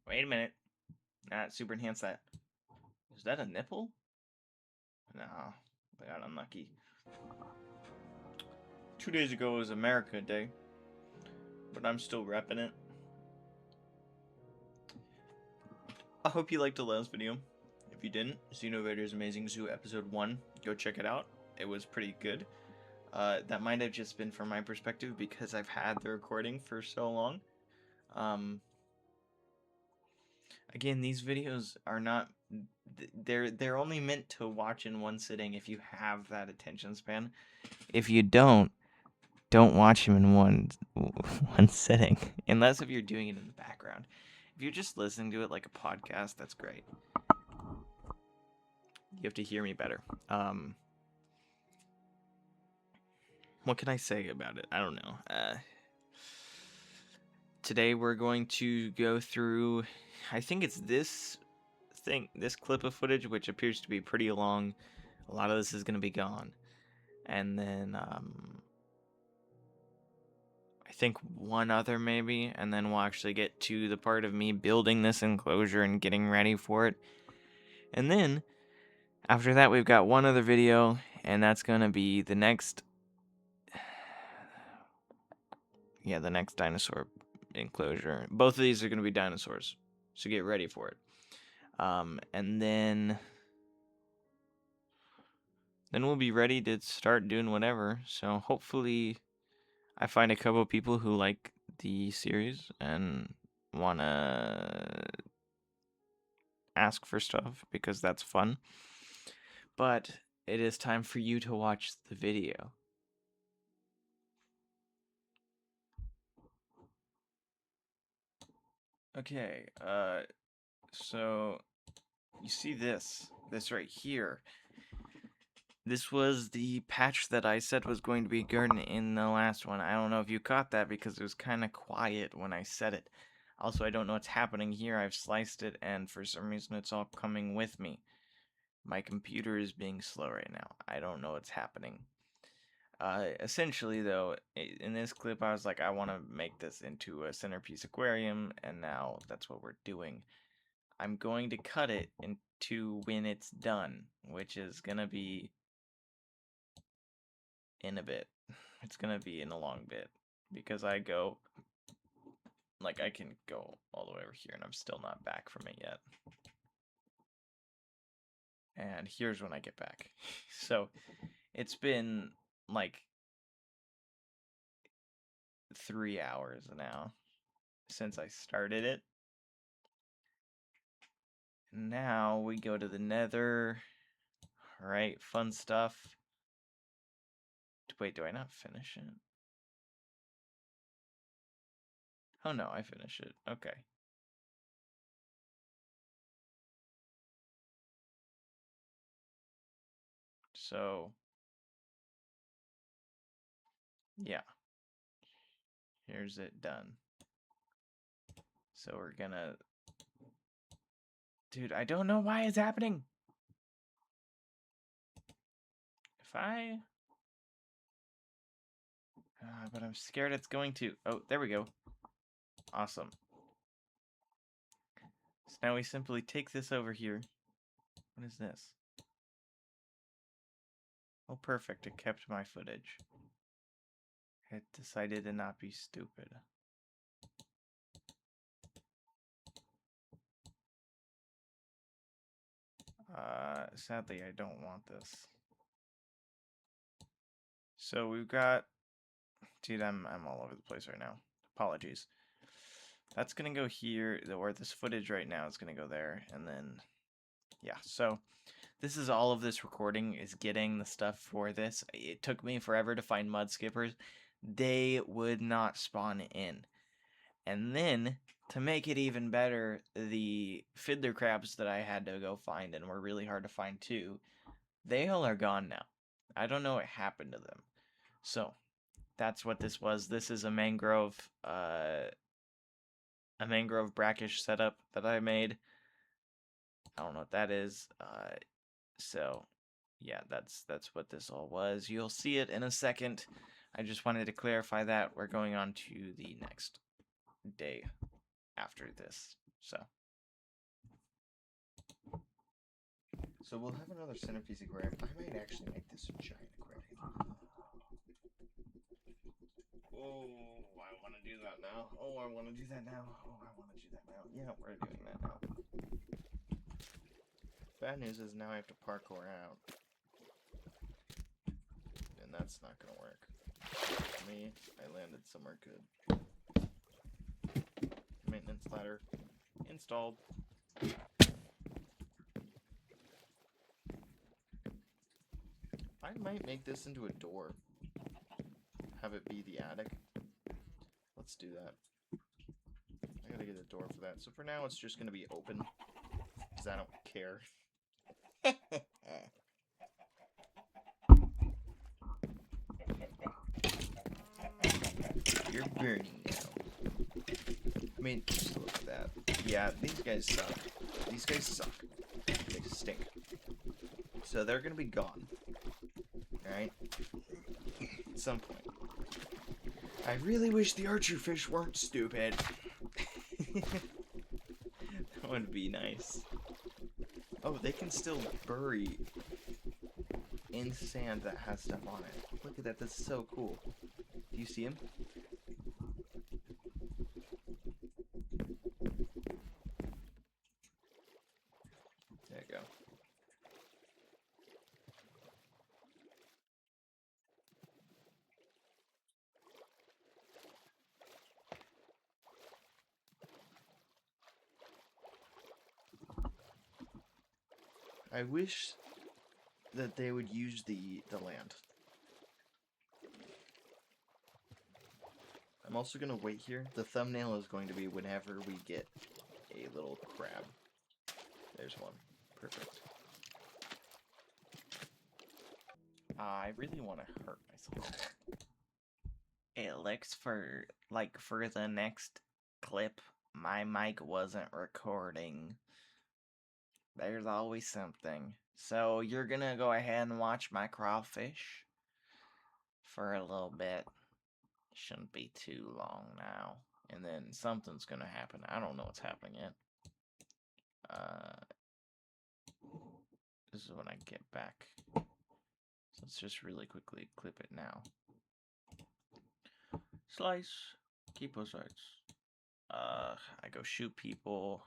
Wait a minute. Super enhance that. Is that a nipple? No, I got unlucky. 2 days ago was America Day, but I'm still repping it. I hope you liked the last video. If you didn't, Xenovader's Amazing Zoo Episode 1, go check it out. It was pretty good. That might have just been from my perspective because I've had the recording for so long. Again, these videos are not... They're only meant to watch in one sitting if you have that attention span. If you don't watch them in one sitting, unless if you're doing it in the background. If you're just listening to it like a podcast, that's great. You have to hear me better. What can I say about it? I don't know. Today we're going to go through, I think it's this clip of footage, which appears to be pretty long. A lot of this is going to be gone. And then, I think one other maybe, and then we'll actually get to the part of me building this enclosure and getting ready for it. And then, after that, we've got one other video, and that's going to be the next... Yeah, the next dinosaur enclosure. Both of these are going to be dinosaurs, so get ready for it. And then we'll be ready to start doing whatever. So hopefully I find a couple of people who like the series and want to ask for stuff because that's fun. But it is time for you to watch the video. Okay, so you see this right here. This was the patch that I said was going to be garden in the last one. I don't know if you caught that because it was kind of quiet when I said it. Also, I don't know what's happening here. I've sliced it, and for some reason it's all coming with me. My computer is being slow right now. I don't know what's happening. Essentially, though, in this clip, I was like, I want to make this into a centerpiece aquarium, and now that's what we're doing. I'm going to cut it into when it's done, which is going to be in a bit. It's going to be in a long bit, because I go, like, I can go all the way over here, and I'm still not back from it yet. And here's when I get back. So, it's been, like, 3 hours now since I started it. Now we go to the nether. Alright, fun stuff. Wait, do I not finish it? Oh no, I finish it. Okay. So, yeah. Here's it done. So we're gonna... Dude, I don't know why it's happening! If I... but I'm scared it's going to... Oh, there we go. Awesome. So now we simply take this over here. What is this? Oh, perfect. It kept my footage. It decided to not be stupid. Sadly, I don't want this. So we've got... Dude, I'm all over the place right now. Apologies. That's gonna go here, or this footage right now is gonna go there, and then... Yeah, so... This is all of this recording, is getting the stuff for this. It took me forever to find mud skippers. They would not spawn in. And then, to make it even better, the fiddler crabs that I had to go find, and were really hard to find too, they all are gone now. I don't know what happened to them. So, that's what this was. This is a mangrove brackish setup that I made. I don't know what that is. So, yeah, that's what this all was. You'll see it in a second. I just wanted to clarify that. We're going on to the next day after this. So we'll have another centerpiece aquarium. I might actually make this a giant aquarium. Oh, I want to do that now. Oh, I want to do that now. Oh, I want to do that now. Yeah, we're doing that now. Bad news is now I have to parkour out. And that's not going to work. For me, I landed somewhere good. Maintenance ladder installed. I might make this into a door. Have it be the attic. Let's do that. I gotta get a door for that. So for now, it's just gonna be open. Because I don't care. You're burning now. I mean, just look at that. Yeah, these guys suck. These guys suck. They stink. So they're gonna be gone. Alright? At some point. I really wish the archer fish weren't stupid. That would be nice. Oh, they can still bury in sand that has stuff on it. Look at that, that's so cool. Do you see him? There you go. I wish that they would use the land. I'm also going to wait here. The thumbnail is going to be whenever we get a little crab. There's one. Perfect. I really want to hurt myself. It looks for the next clip, my mic wasn't recording. There's always something. So you're gonna go ahead and watch my crawfish for a little bit. Shouldn't be too long now. And then something's gonna happen. I don't know what's happening yet. This is when I get back. So let's just really quickly clip it now. Slice. Keep those sides. I go shoot people.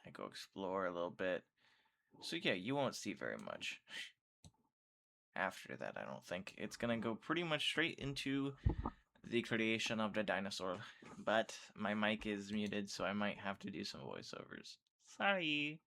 I go explore a little bit. So yeah, you won't see very much after that, I don't think. It's gonna go pretty much straight into the creation of the dinosaur. But my mic is muted, so I might have to do some voiceovers. Sorry.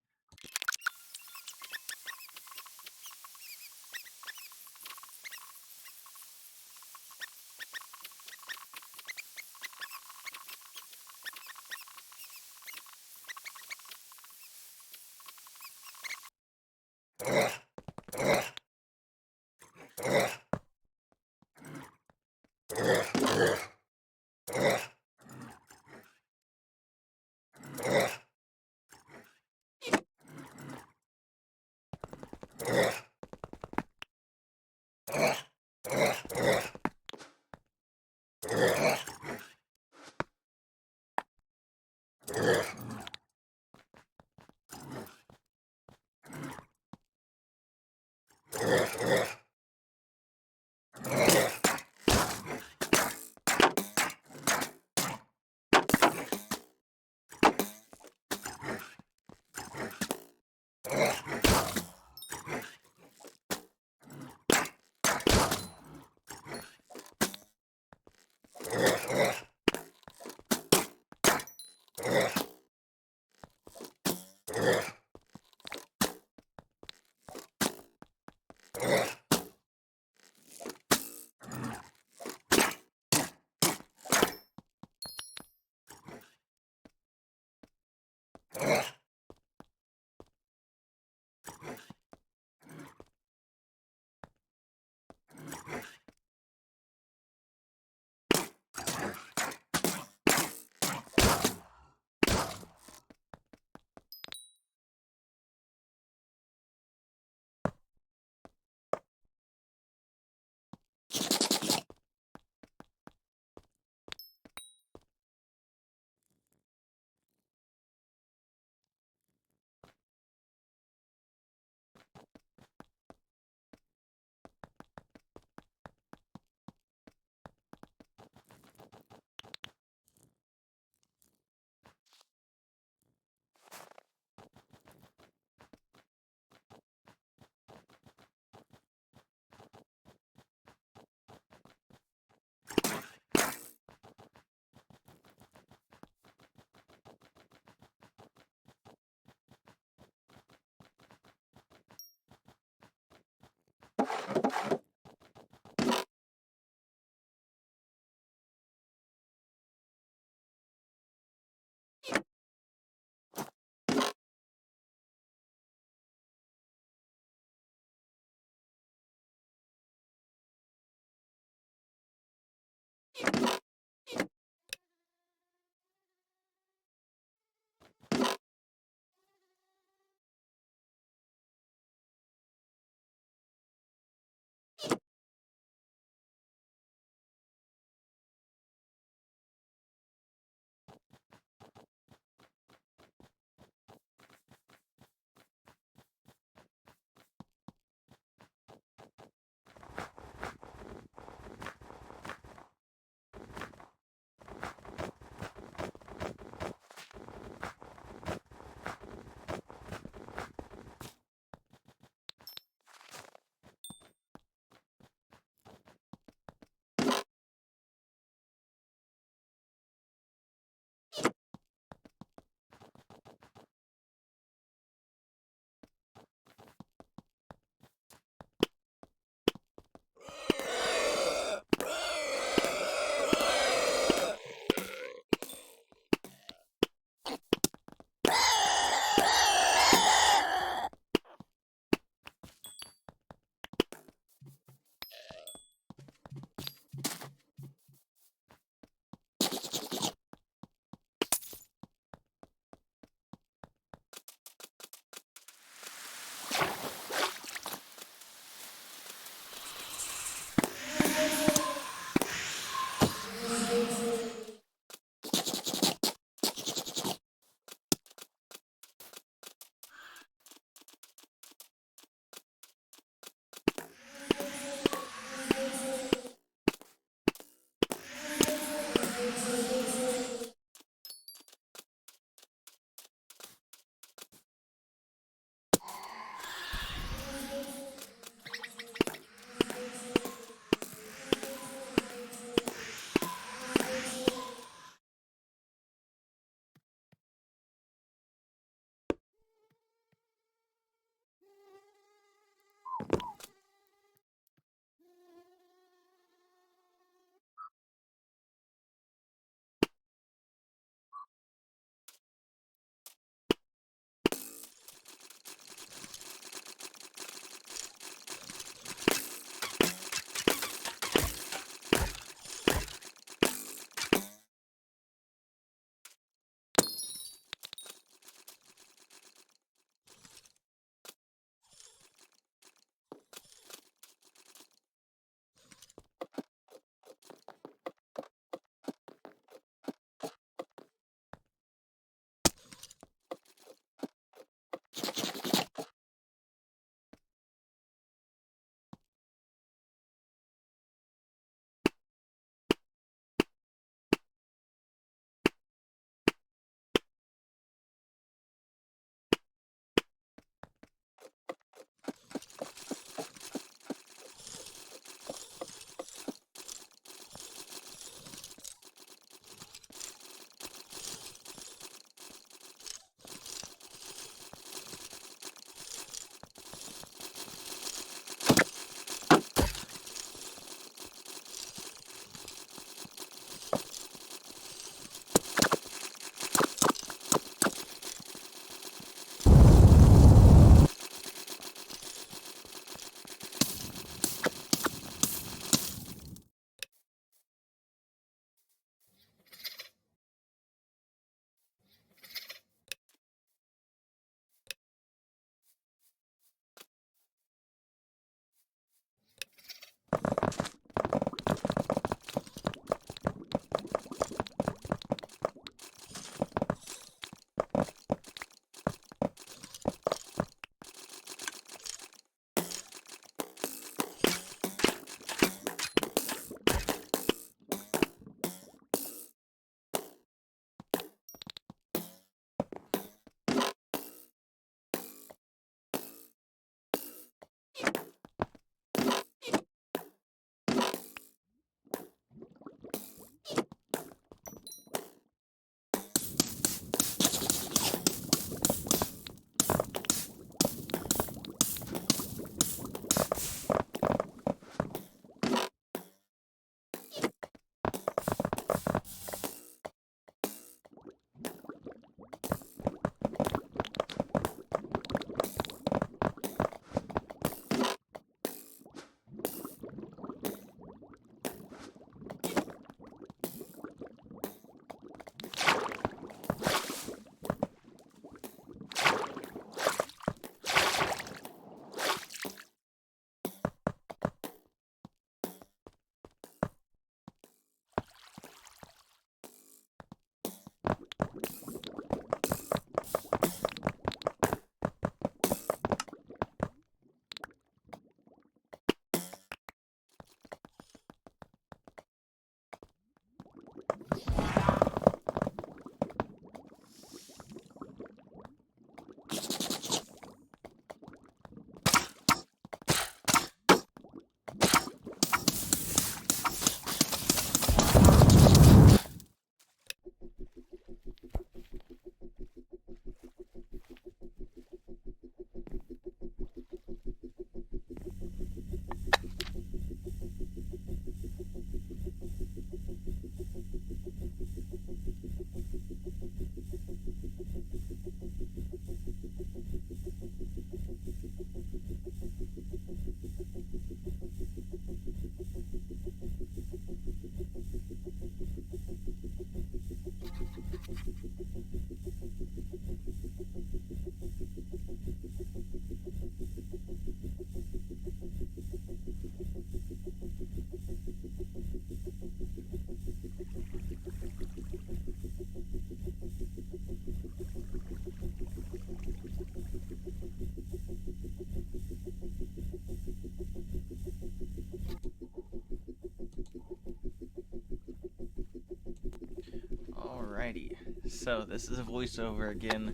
Alrighty, so this is a voiceover again.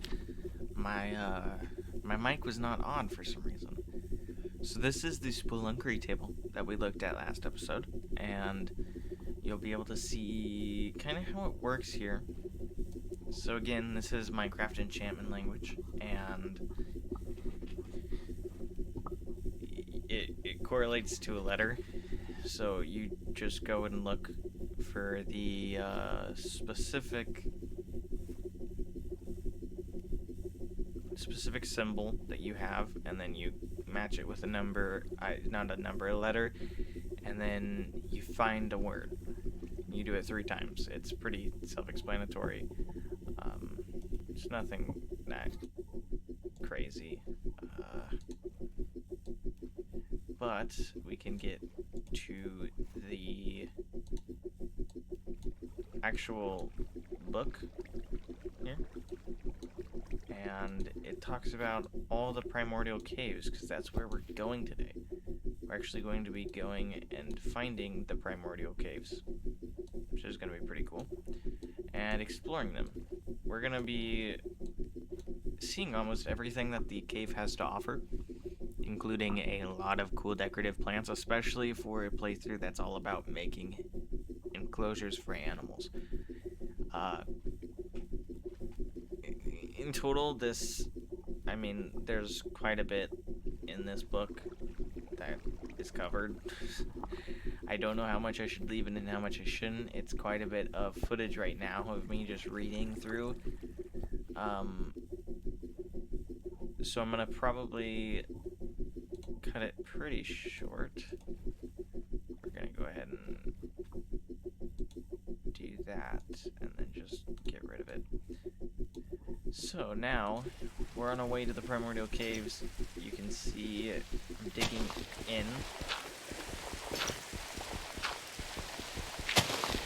My mic was not on for some reason. So this is the spelunkery table that we looked at last episode, and you'll be able to see kind of how it works here. So again, this is Minecraft enchantment language, and it correlates to a letter. So you just go and look for the specific symbol that you have, and then you match it with a number, not a number, a letter, and then you find a word. You do it 3 times. It's pretty self-explanatory. It's nothing that crazy. But we can get to the actual book here. And it talks about all the primordial caves, because that's where we're going today. We're actually going to be going and finding the primordial caves, which is going to be pretty cool, and exploring them. We're going to be seeing almost everything that the cave has to offer, including a lot of cool decorative plants, especially for a playthrough that's all about making enclosures for animals. In total, there's quite a bit in this book that is covered. I don't know how much I should leave in and how much I shouldn't. It's quite a bit of footage right now of me just reading through. So I'm gonna probably cut it pretty short. We're gonna go ahead and do that, and then just get rid of it. So now, we're on our way to the primordial caves. You can see I'm digging in.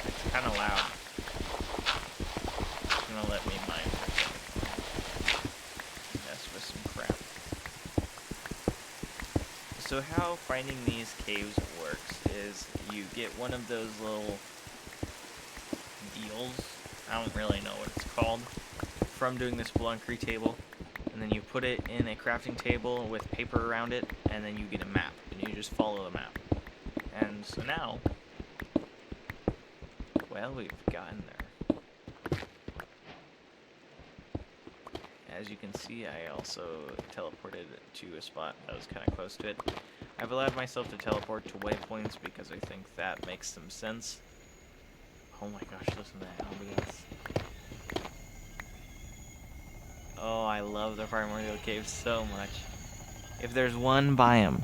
It's kind of loud. It's gonna let me mine for a second. Mess with some crap. So how finding these caves works is you get one of those little deals. I don't really know what it's called. From doing this spelunkery table, and then you put it in a crafting table with paper around it, and then you get a map, and you just follow the map. And so now, well, we've gotten there. As you can see, I also teleported to a spot that was kind of close to it. I've allowed myself to teleport to waypoints because I think that makes some sense. Oh my gosh, listen to that ambience. Oh, I love the primordial caves so much. If there's one biome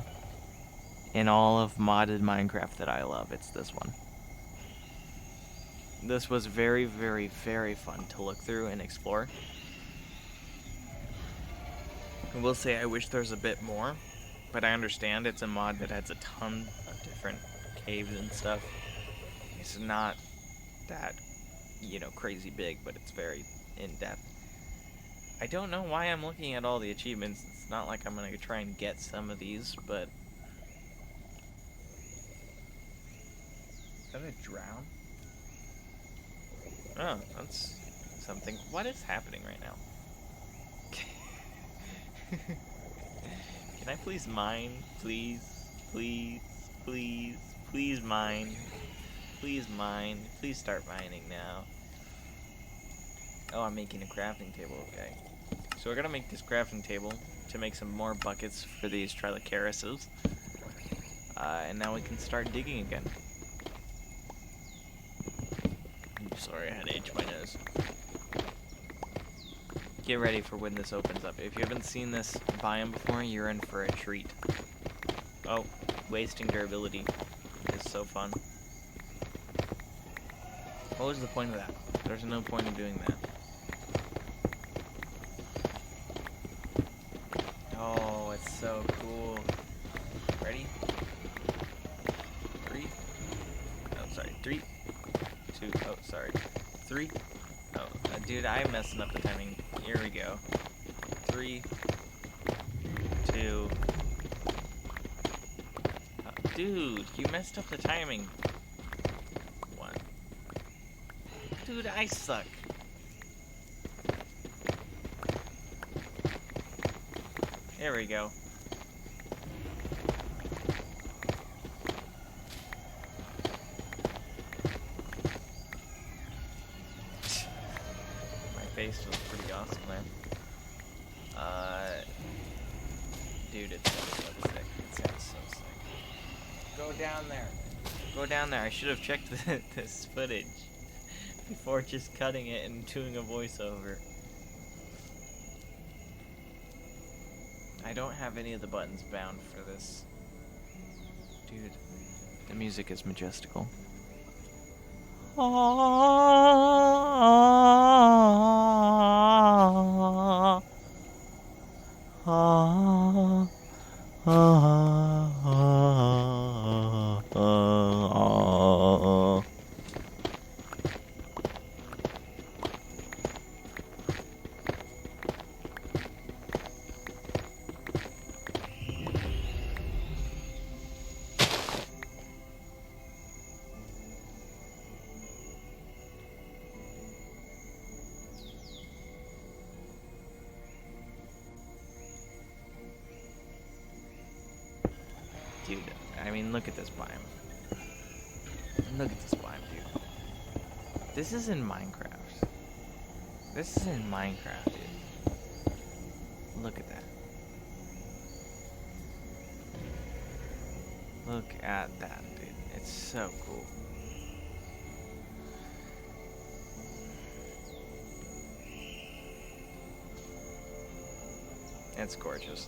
in all of modded Minecraft that I love, it's this one. This was very, very, very fun to look through and explore. I will say I wish there's a bit more, but I understand it's a mod that has a ton of different caves and stuff. It's not that, crazy big, but it's very in-depth. I don't know why I'm looking at all the achievements. It's not like I'm gonna try and get some of these, but... Is that a drown? Oh, that's something. What is happening right now? Can I please mine? Please? Please? Please? Please mine? Please mine? Please start mining now. Oh, I'm making a crafting table, okay. So we're gonna make this crafting table to make some more buckets for these Trilocarises. And now we can start digging again. I'm sorry, I had to itch my nose. Get ready for when this opens up. If you haven't seen this biome before, you're in for a treat. Oh, wasting durability is so fun. What was the point of that? There's no point in doing that. Oh, it's so cool. Ready? 3. Oh, sorry. 3, 2. Oh, sorry. 3. Oh, dude, I'm messing up the timing. Here we go. 3, 2. Dude, you messed up the timing. 1. Dude, I suck. There we go. My face was pretty awesome there. Dude, it sounds so sick. It sounds so sick. Go down there. Go down there. I should have checked this footage before just cutting it and doing a voiceover. I don't have any of the buttons bound for this. Dude, the music is majestical. Dude, I mean, look at this biome. Look at this biome, dude. This is in Minecraft. This is in Minecraft, dude. Look at that. Look at that, dude. It's so cool. It's gorgeous.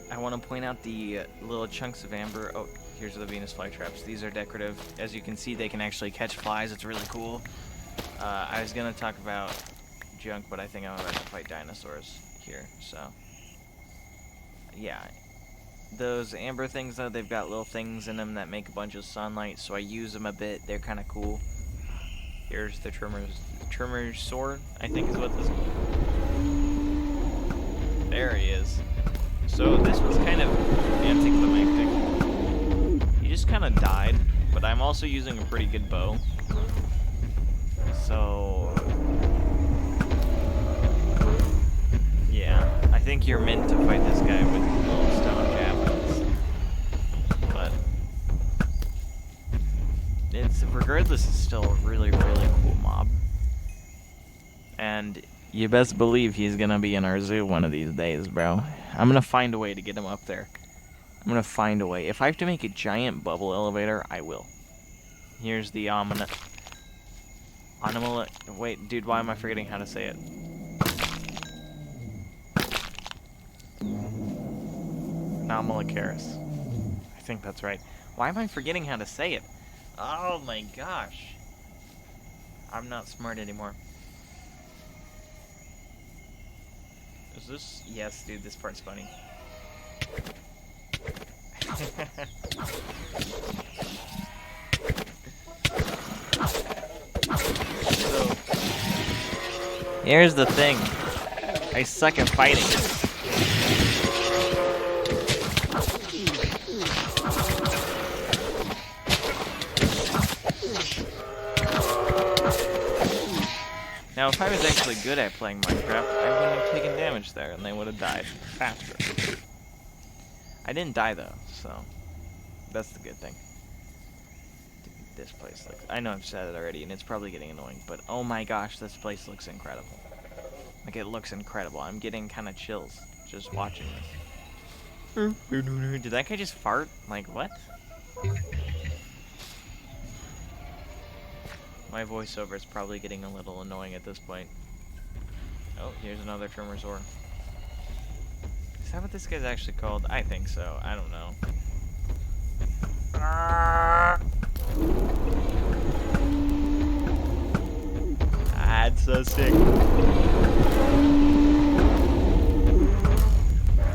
I want to point out the little chunks of amber. Oh, here's the Venus flytraps. These are decorative. As you can see, they can actually catch flies. It's really cool. I was going to talk about junk, but I think I'm about to fight dinosaurs here. So, yeah. Those amber things, though, they've got little things in them that make a bunch of sunlight, so I use them a bit. They're kind of cool. Here's the trimmer's sword, I think is what this is. There he is. So this was kind of anticlimactic. He just kind of died, but I'm also using a pretty good bow. So, yeah, I think you're meant to fight this guy with little stone javelins. But regardless, it's still a really, really cool mob. And you best believe he's gonna be in our zoo one of these days, bro. I'm gonna find a way to get him up there. I'm gonna find a way. If I have to make a giant bubble elevator, I will. Here's the wait, dude, why am I forgetting how to say it? Anomalocaris. I think that's right. Why am I forgetting how to say it? Oh my gosh. I'm not smart anymore. Is this? Yes, dude, this part's funny. So, here's the thing. I suck at fighting. Now, if I was actually good at playing Minecraft, I wouldn't have taken damage there, and they would have died faster. I didn't die, though, so that's the good thing. Dude, this place looks... I know I've said it already, and it's probably getting annoying, but oh my gosh, this place looks incredible. Like, it looks incredible. I'm getting kind of chills just watching this. Did that guy just fart? Like, what? My voiceover is probably getting a little annoying at this point. Oh, here's another trimmer's ore. Is that what this guy's actually called? I think so. I don't know. That's so sick.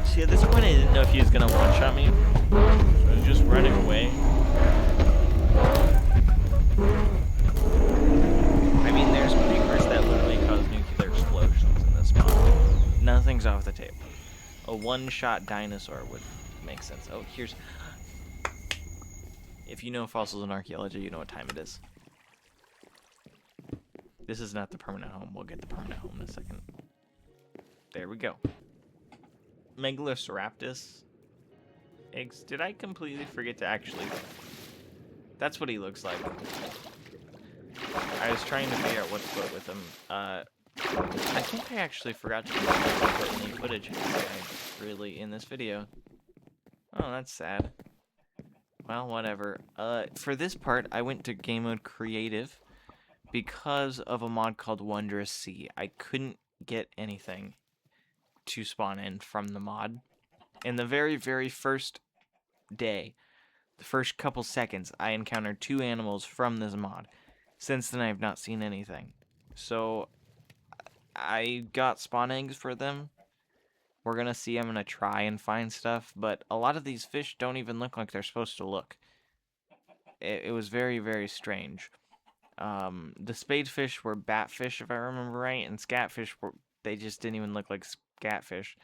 See, at this point I didn't know if he was gonna one-shot me. So I was just running away. I mean, there's creepers that literally cause nuclear explosions in this mod. Nothing's off the table. A one-shot dinosaur would make sense. Oh, here's... If you know fossils and archaeology, you know what time it is. This is not the permanent home. We'll get the permanent home in a second. There we go. Megalosauraptus eggs. Did I completely forget to actually... That's what he looks like. I was trying to figure out what to put with him. I think I actually forgot to put any footage of this guy, really, in this video. Oh, that's sad. Well, whatever. For this part, I went to game mode creative because of a mod called Wondrous Sea. I couldn't get anything to spawn in from the mod. In the very, very first day, the first couple seconds, I encountered 2 animals from this mod. Since then, I have not seen anything. So, I got spawn eggs for them. We're gonna see. I'm gonna try and find stuff, but a lot of these fish don't even look like they're supposed to look. It was very, very strange. The spadefish were batfish, if I remember right, and scatfish they just didn't even look like scatfish.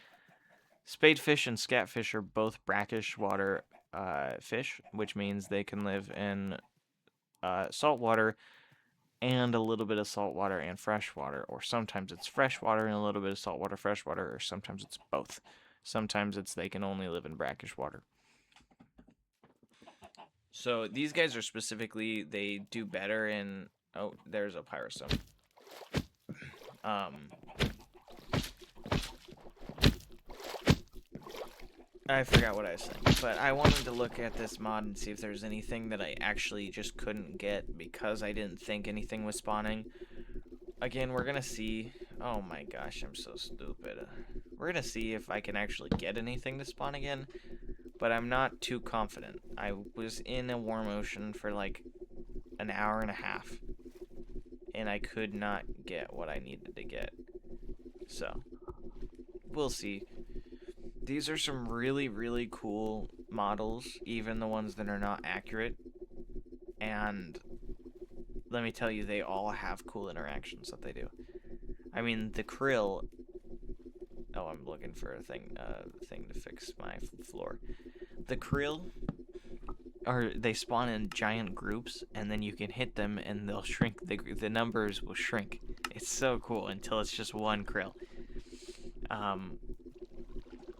Spadefish and scatfish are both brackish water fish, which means they can live in salt water and a little bit of salt water and fresh water, or sometimes it's fresh water and a little bit of salt water, fresh water, or sometimes it's both. Sometimes it's they can only live in brackish water. So these guys are specifically, they do better in... Oh, there's a pyrostone. I forgot what I was saying, but I wanted to look at this mod and see if there's anything that I actually just couldn't get because I didn't think anything was spawning. Again, we're gonna see... Oh my gosh, I'm so stupid. We're gonna see if I can actually get anything to spawn again, but I'm not too confident. I was in a warm ocean for like an hour and a half, and I could not get what I needed to get. So, we'll see. These are some really, really cool models, even the ones that are not accurate. And let me tell you, they all have cool interactions that they do. I mean, the krill... Oh, I'm looking for a thing to fix my floor. The krill, they spawn in giant groups, and then you can hit them, and they'll shrink. The numbers will shrink. It's so cool until it's just one krill.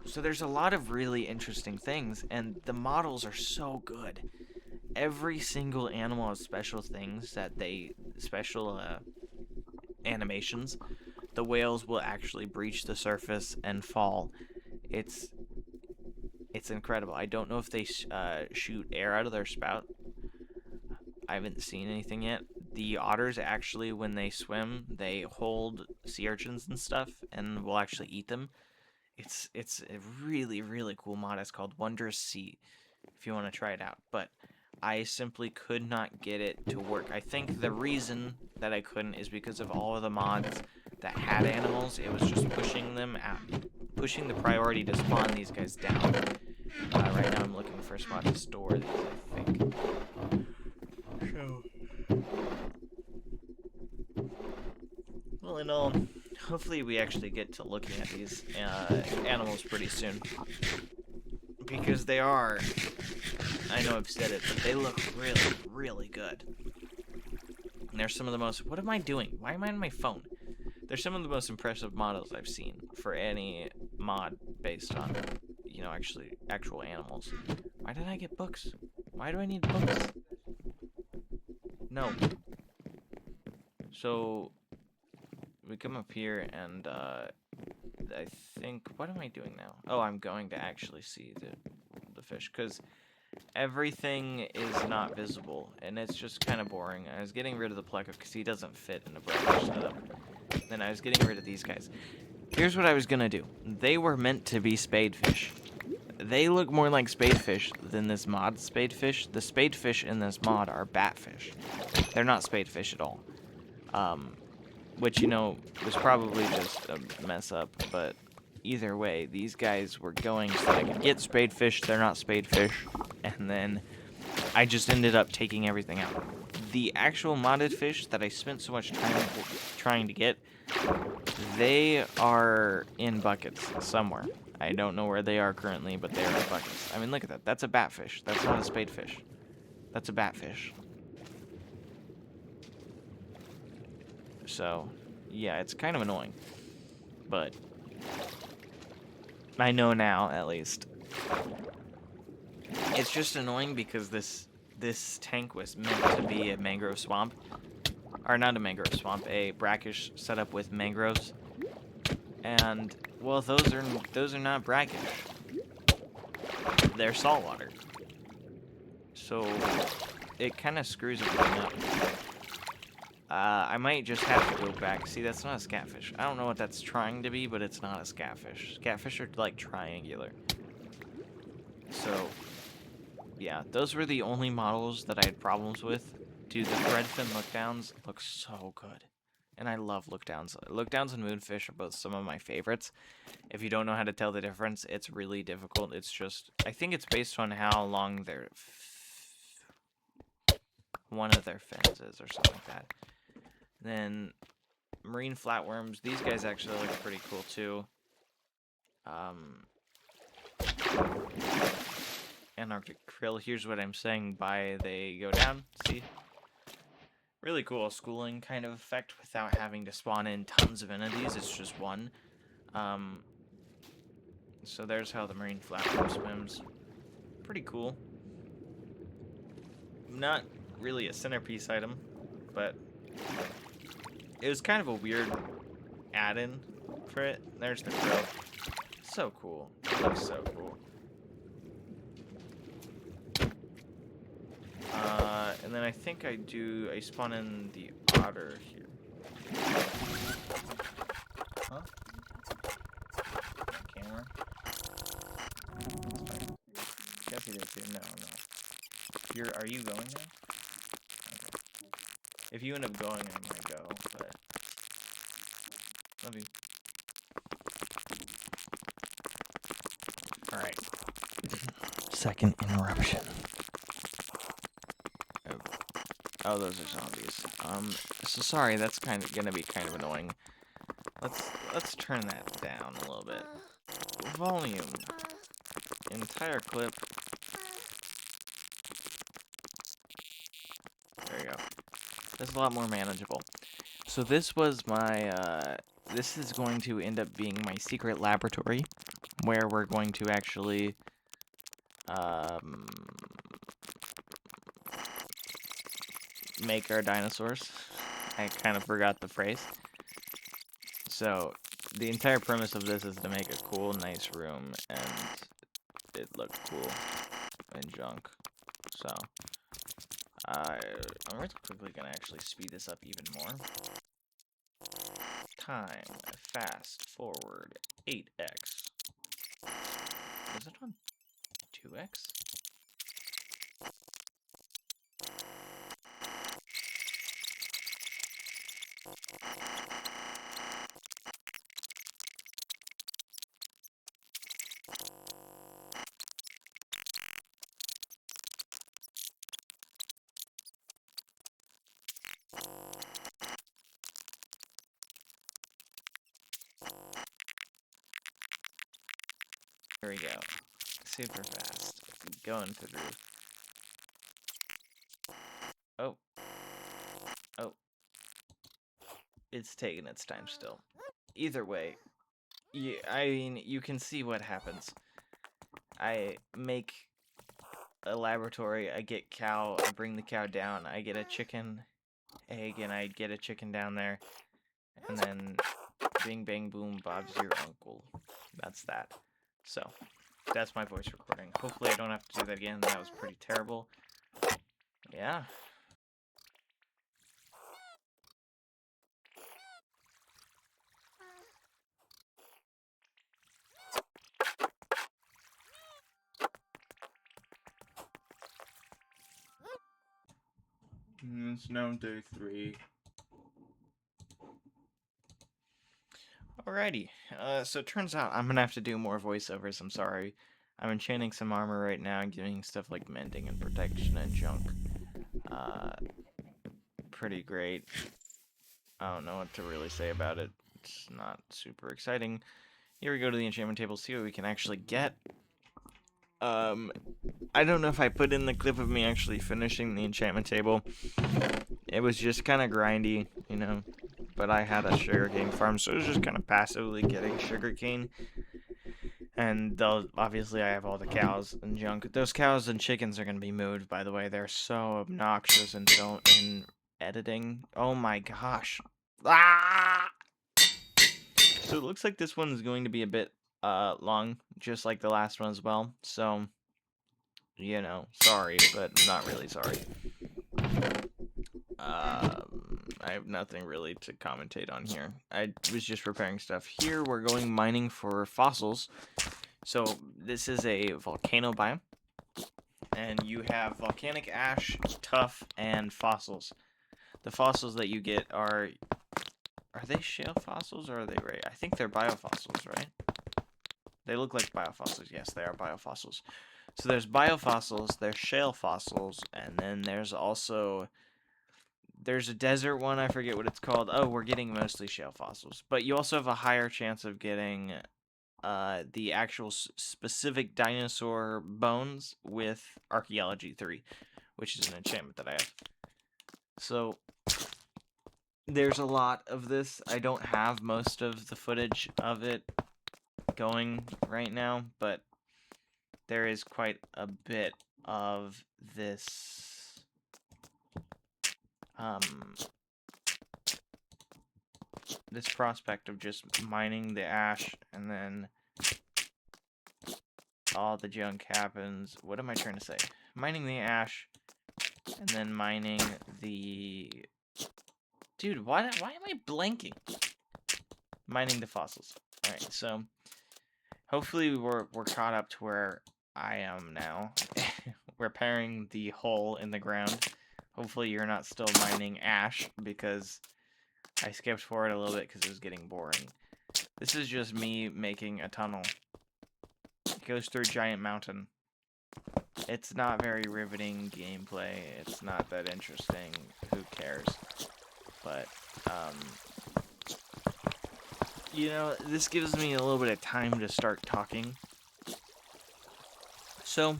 So there's a lot of really interesting things, and the models are so good. Every single animal has special things special animations. The whales will actually breach the surface and fall. It's incredible. I don't know if they shoot air out of their spout. I haven't seen anything yet. The otters actually, when they swim, they hold sea urchins and stuff, and will actually eat them. It's a really, really cool mod. It's called Wondrous Sea, if you want to try it out. But I simply could not get it to work. I think the reason that I couldn't is because of all of the mods that had animals. It was just pushing them out, pushing the priority to spawn these guys down. Right now I'm looking for a spot to store these, I think. So, well, in all, hopefully we actually get to looking at these animals pretty soon. Because they are, I know I've said it, but they look really, really good. And they're some of the most... What am I doing? Why am I on my phone? They're some of the most impressive models I've seen for any mod based on, you know, actual animals. Why did I get books? Why do I need books? No. So, we come up here and, I think... What am I doing now? Oh, I'm going to actually see the fish, because everything is not visible, and it's just kind of boring. I was getting rid of the pleco because he doesn't fit in a bright setup. Then I was getting rid of these guys. Here's what I was gonna do. They were meant to be spadefish. They look more like spadefish than this mod spadefish. The spadefish in this mod are batfish. They're not spadefish at all. Which, you know, was probably just a mess up, but either way, these guys were going so that I could get spadefish. They're not spadefish. And then I just ended up taking everything out. The actual modded fish that I spent so much time trying to get, they are in buckets somewhere. I don't know where they are currently, but they are in buckets. I mean, look at that. That's a batfish. That's not a spadefish. That's a batfish. So, yeah, it's kind of annoying. But I know now, at least. It's just annoying because this tank was meant to be a mangrove swamp. Or not a mangrove swamp, a brackish setup with mangroves. And, well, those are not brackish. They're saltwater. So, it kind of screws everything up. I might just have to go back. See, that's not a scatfish. I don't know what that's trying to be, but it's not a scatfish. Scatfish are, like, triangular. So, yeah, those were the only models that I had problems with. Dude, the threadfin lookdowns look so good. And I love lookdowns. Lookdowns and moonfish are both some of my favorites. If you don't know how to tell the difference, it's really difficult. It's just, I think it's based on how long one of their fins is or something like that. Then marine flatworms, these guys actually look pretty cool too. Antarctic krill, here's what I'm saying by they go down, see? Really cool schooling kind of effect without having to spawn in tons of entities, it's just one. So there's how the marine flatworm swims. Pretty cool. Not really a centerpiece item, but it was kind of a weird add-in for it. There's the krill. So cool. It looks so cool. And then I think I spawn in the otter here. Huh? Camera? Guess you didn't see it. No. Are you going now? Okay. If you end up going, I might go, but love you. Alright. Second interruption. Oh, those are zombies. So sorry, that's gonna be kind of annoying. Let's turn that down a little bit. Volume. Entire clip. There you go. That's a lot more manageable. So this was my, this is going to end up being my secret laboratory, where we're going to actually, make our dinosaurs. I kind of forgot the phrase. So, the entire premise of this is to make a cool, nice room, and it looked cool and junk. So, I'm really quickly gonna actually speed this up even more. Time, fast, forward, 8x. Was it on 2x? There we go. Super fast. Going through. Oh. Oh. It's taking its time still. Either way, I mean, you can see what happens. I make a laboratory, I get cow, I bring the cow down, I get a chicken egg, and I get a chicken down there, and then bing bang boom, Bob's your uncle. That's that. So, that's my voice recording. Hopefully I don't have to do that again. That was pretty terrible. Yeah. It's now day 3. Alrighty, so it turns out I'm gonna have to do more voiceovers, I'm sorry. I'm enchanting some armor right now and getting stuff like mending and protection and junk. Pretty great. I don't know what to really say about it. It's not super exciting. Here we go to the enchantment table, see what we can actually get. I don't know if I put in the clip of me actually finishing the enchantment table. It was just kind of grindy, you know. But I had a sugarcane farm, so it was just kind of passively getting sugarcane. And obviously I have all the cows and junk. Those cows and chickens are gonna be moved, by the way. They're so obnoxious in editing. Oh my gosh. Ah! So it looks like this one is going to be a bit long, just like the last one as well. So, you know, sorry, but not really sorry. I have nothing really to commentate on here. I was just preparing stuff. Here we're going mining for fossils. So this is a volcano biome, and you have volcanic ash, tuff, and fossils. The fossils that you get are they shale fossils or are they right? I think they're biofossils, right? They look like biofossils. Yes, they are biofossils. So there's biofossils, there's shale fossils, and then there's also there's a desert one, I forget what it's called. Oh, we're getting mostly shale fossils. But you also have a higher chance of getting the actual specific dinosaur bones with Archaeology 3, which is an enchantment that I have. So there's a lot of this. I don't have most of the footage of it going right now, but there is quite a bit of this this prospect of just mining the ash and then all the junk happens. What am I trying to say? Mining the ash and then mining the... Dude, why am I blanking? Mining the fossils. Alright, so hopefully we're caught up to where I am now. Repairing the hole in the ground. Hopefully you're not still mining ash, because I skipped forward a little bit because it was getting boring. This is just me making a tunnel. It goes through a giant mountain. It's not very riveting gameplay. It's not that interesting. Who cares? But, you know, this gives me a little bit of time to start talking. So,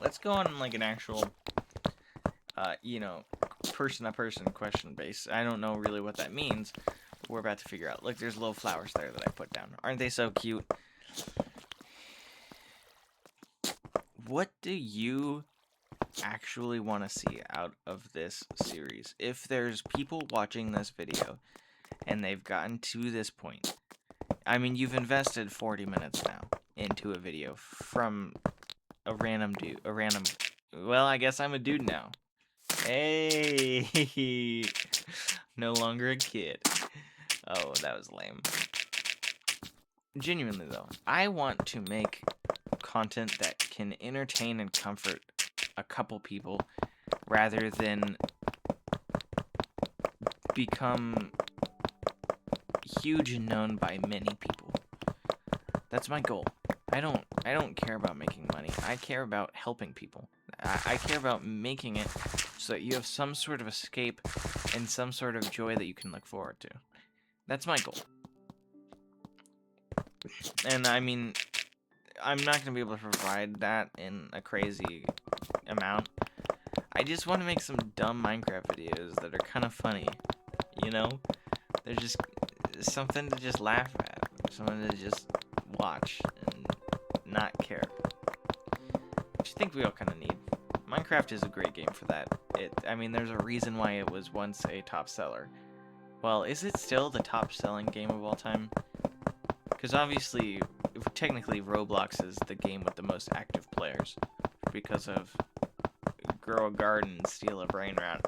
let's go on like an actual, you know, person-to-person question base. I don't know really what that means. But we're about to figure out. Look, there's little flowers there that I put down. Aren't they so cute? What do you actually want to see out of this series? If there's people watching this video and they've gotten to this point, I mean, you've invested 40 minutes now into a video from a random dude, well, I guess I'm a dude now. Hey, no longer a kid. Oh, that was lame. Genuinely though, I want to make content that can entertain and comfort a couple people rather than become huge and known by many people. That's my goal. I don't care about making money. I care about helping people. I care about making it so that you have some sort of escape and some sort of joy that you can look forward to. That's my goal. And I mean, I'm not going to be able to provide that in a crazy amount. I just want to make some dumb Minecraft videos that are kind of funny, you know? They're just something to just laugh at, something to just watch and not care. Which I think we all kind of need. Minecraft is a great game for that. I mean, there's a reason why it was once a top seller. Well, is it still the top selling game of all time? Because obviously, technically Roblox is the game with the most active players because of grow a garden, steal a brain rot.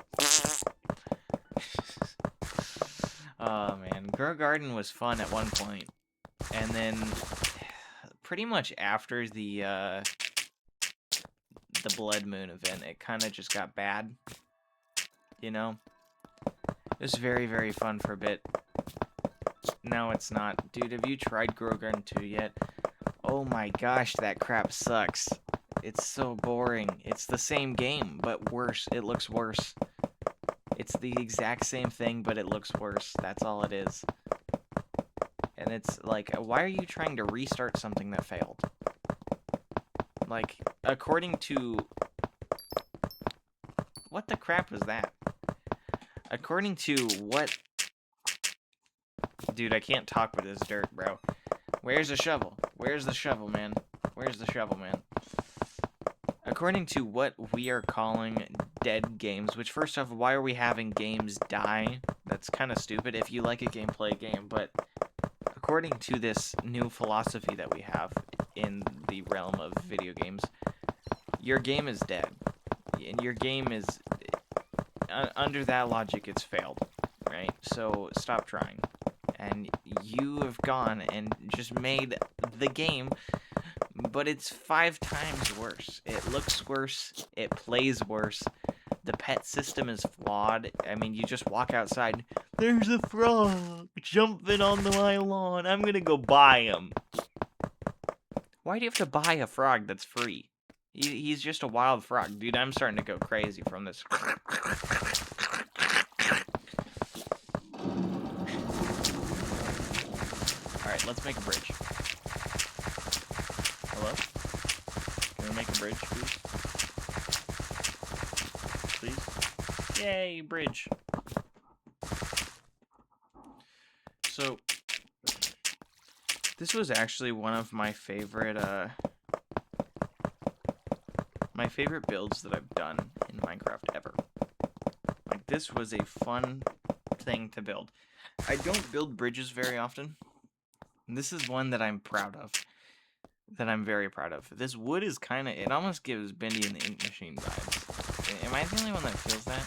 Oh man, grow a garden was fun at one point, and then pretty much after the blood moon event, it kind of just got bad. You know, it was very, very fun for a bit. Now it's not. Dude, have you tried Grow Garden 2 yet? Oh my gosh, that crap sucks. It's so boring. It's the same game, but worse. It looks worse. It's the exact same thing, but it looks worse. That's all it is. And it's like, why are you trying to restart something that failed? Like, according to... What the crap was that? According to what... Dude, I can't talk with this dirt, bro. Where's the shovel? Where's the shovel, man? Where's the shovel, man? According to what we are calling dead games, which first off, why are we having games die? That's kind of stupid. If you like a game, play a game. But according to this new philosophy that we have in the realm of video games, your game is dead. And your game is, under that logic, it's failed, right? So stop trying. And you have gone and just made the game, but it's 5 times worse. It looks worse. It plays worse. The pet system is flawed. I mean, you just walk outside. There's a frog jumping on my lawn. I'm gonna go buy him. Why do you have to buy a frog that's free? He's just a wild frog. Dude, I'm starting to go crazy from this. Alright, let's make a bridge. Hello? Can we make a bridge, please? Please? Yay, bridge. So, this was actually one of my favorite builds that I've done in Minecraft ever. Like, this was a fun thing to build. I don't build bridges very often. This is one that I'm proud of. That I'm very proud of. This wood is kind of, it almost gives Bendy and the Ink Machine vibes. Am I the only one that feels that?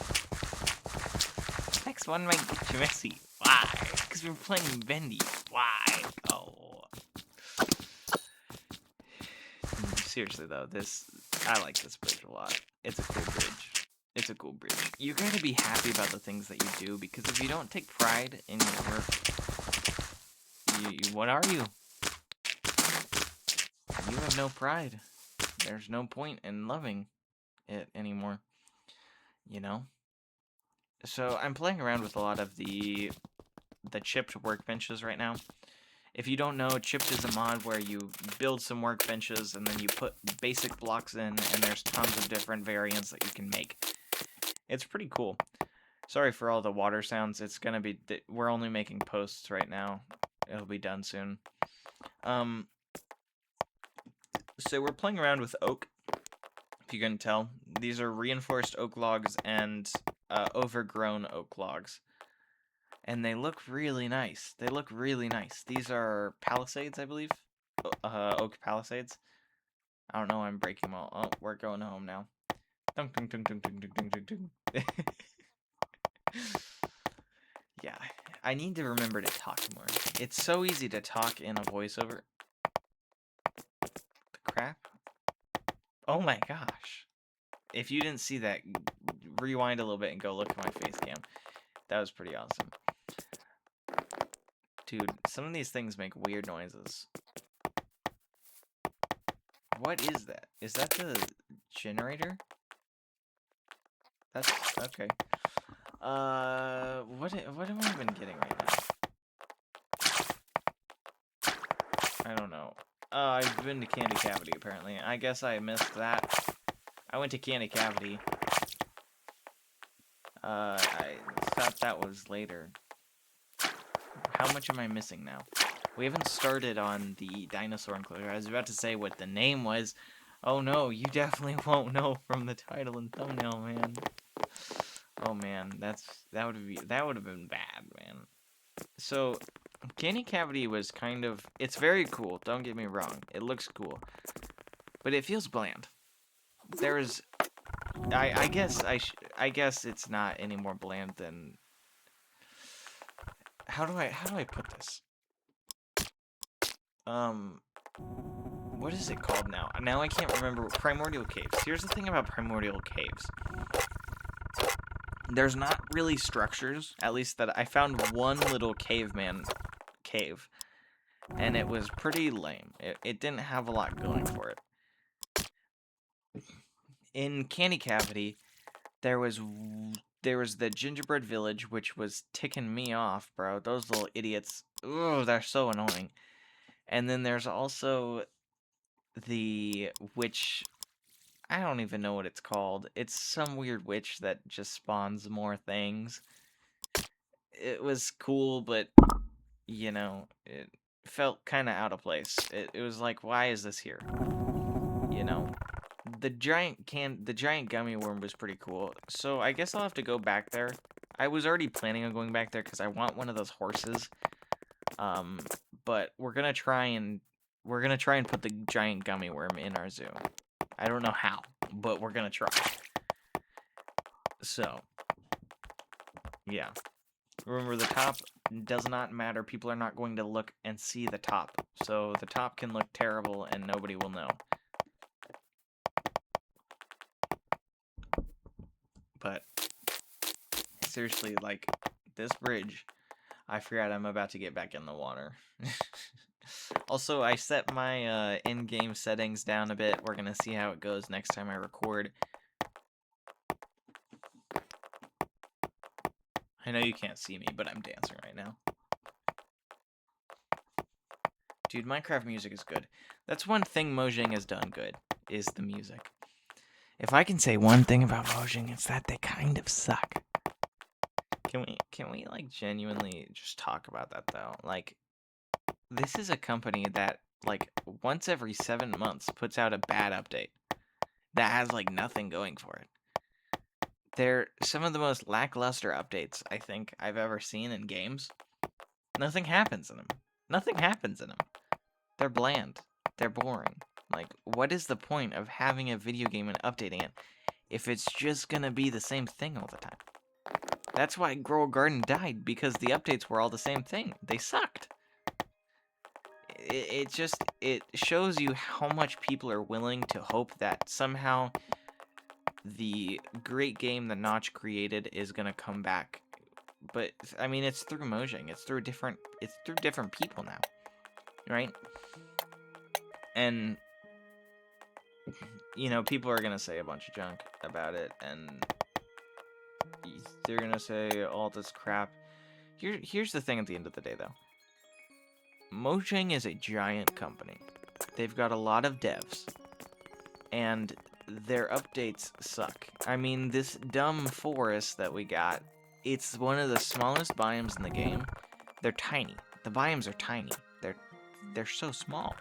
Next one might get you messy. Why? Because we're playing Bendy. Why? Oh. Seriously though, I like this bridge a lot. It's a cool bridge. It's a cool bridge. You gotta be happy about the things that you do, because if you don't take pride in your work, what are you? You have no pride. There's no point in loving it anymore. You know? So I'm playing around with a lot of the chipped workbenches right now. If you don't know, chipped is a mod where you build some workbenches and then you put basic blocks in, and there's tons of different variants that you can make. It's pretty cool. Sorry for all the water sounds. It's gonna be, we're only making posts right now. It'll be done soon. So we're playing around with oak, if you can tell. These are reinforced oak logs and overgrown oak logs. And they look really nice. They look really nice. These are palisades, I believe. Oak palisades. I don't know, I'm breaking them all. Oh, we're going home now. Dun, dun, dun, dun, dun, dun, dun, dun. Yeah, I need to remember to talk more. It's so easy to talk in a voiceover. The crap? Oh my gosh. If you didn't see that, rewind a little bit and go look at my face cam. That was pretty awesome. Dude, some of these things make weird noises. What is that? Is that the generator? That's okay. What am I even getting right now? I don't know. I've been to Candy Cavity, apparently. I guess I missed that. I went to Candy Cavity. I thought that was later. How much am I missing now? We haven't started on the dinosaur enclosure. I was about to say what the name was. Oh no, you definitely won't know from the title and thumbnail, man. Oh man, that would have been bad, man. So, Candy Cavity was kind of, it's very cool, don't get me wrong. It looks cool. But it feels bland. There's, I guess it's not any more bland than, how do I put this? What is it called now? Now I can't remember. Primordial Caves. Here's the thing about Primordial Caves. There's not really structures, at least that I found one little caveman cave, and it was pretty lame. It didn't have a lot going for it. In Candy Cavity, there was the gingerbread village, which was ticking me off, bro. Those little idiots. Ugh, they're so annoying. And then there's also the witch. I don't even know what it's called. It's some weird witch that just spawns more things. It was cool, but, you know, felt kind of out of place. It was like, why is this here? You know, the giant gummy worm was pretty cool. So I guess I'll have to go back there. I was already planning on going back there because I want one of those horses. But we're gonna try and put the giant gummy worm in our zoo. I don't know how, but we're gonna try. So, yeah. Remember, the top does not matter. People are not going to look and see the top. So the top can look terrible and nobody will know. But seriously, like, this bridge, I forgot I'm about to get back in the water. Also, I set my in-game settings down a bit. We're gonna see how it goes next time I record. I know you can't see me, but I'm dancing right now. Dude, Minecraft music is good. That's one thing Mojang has done good, is the music. If I can say one thing about Mojang, it's that they kind of suck. Can we like genuinely just talk about that though? Like, this is a company that like once every 7 months puts out a bad update that has like nothing going for it. They're some of the most lackluster updates I think I've ever seen in games. Nothing happens in them. Nothing happens in them. They're bland. They're boring. Like, what is the point of having a video game and updating it if it's just gonna be the same thing all the time? That's why Grow a Garden died, because the updates were all the same thing. They sucked. It shows you how much people are willing to hope that somehow the great game that Notch created is gonna come back. But I mean, it's through Mojang. It's through different people now, right? And you know, people are gonna say a bunch of junk about it, and they're gonna say all this crap. Here's the thing at the end of the day, though. Mojang is a giant company. They've got a lot of devs, and their updates suck. I mean, this dumb forest that we got, it's one of the smallest biomes in the game. They're tiny. The biomes are tiny. They're so small.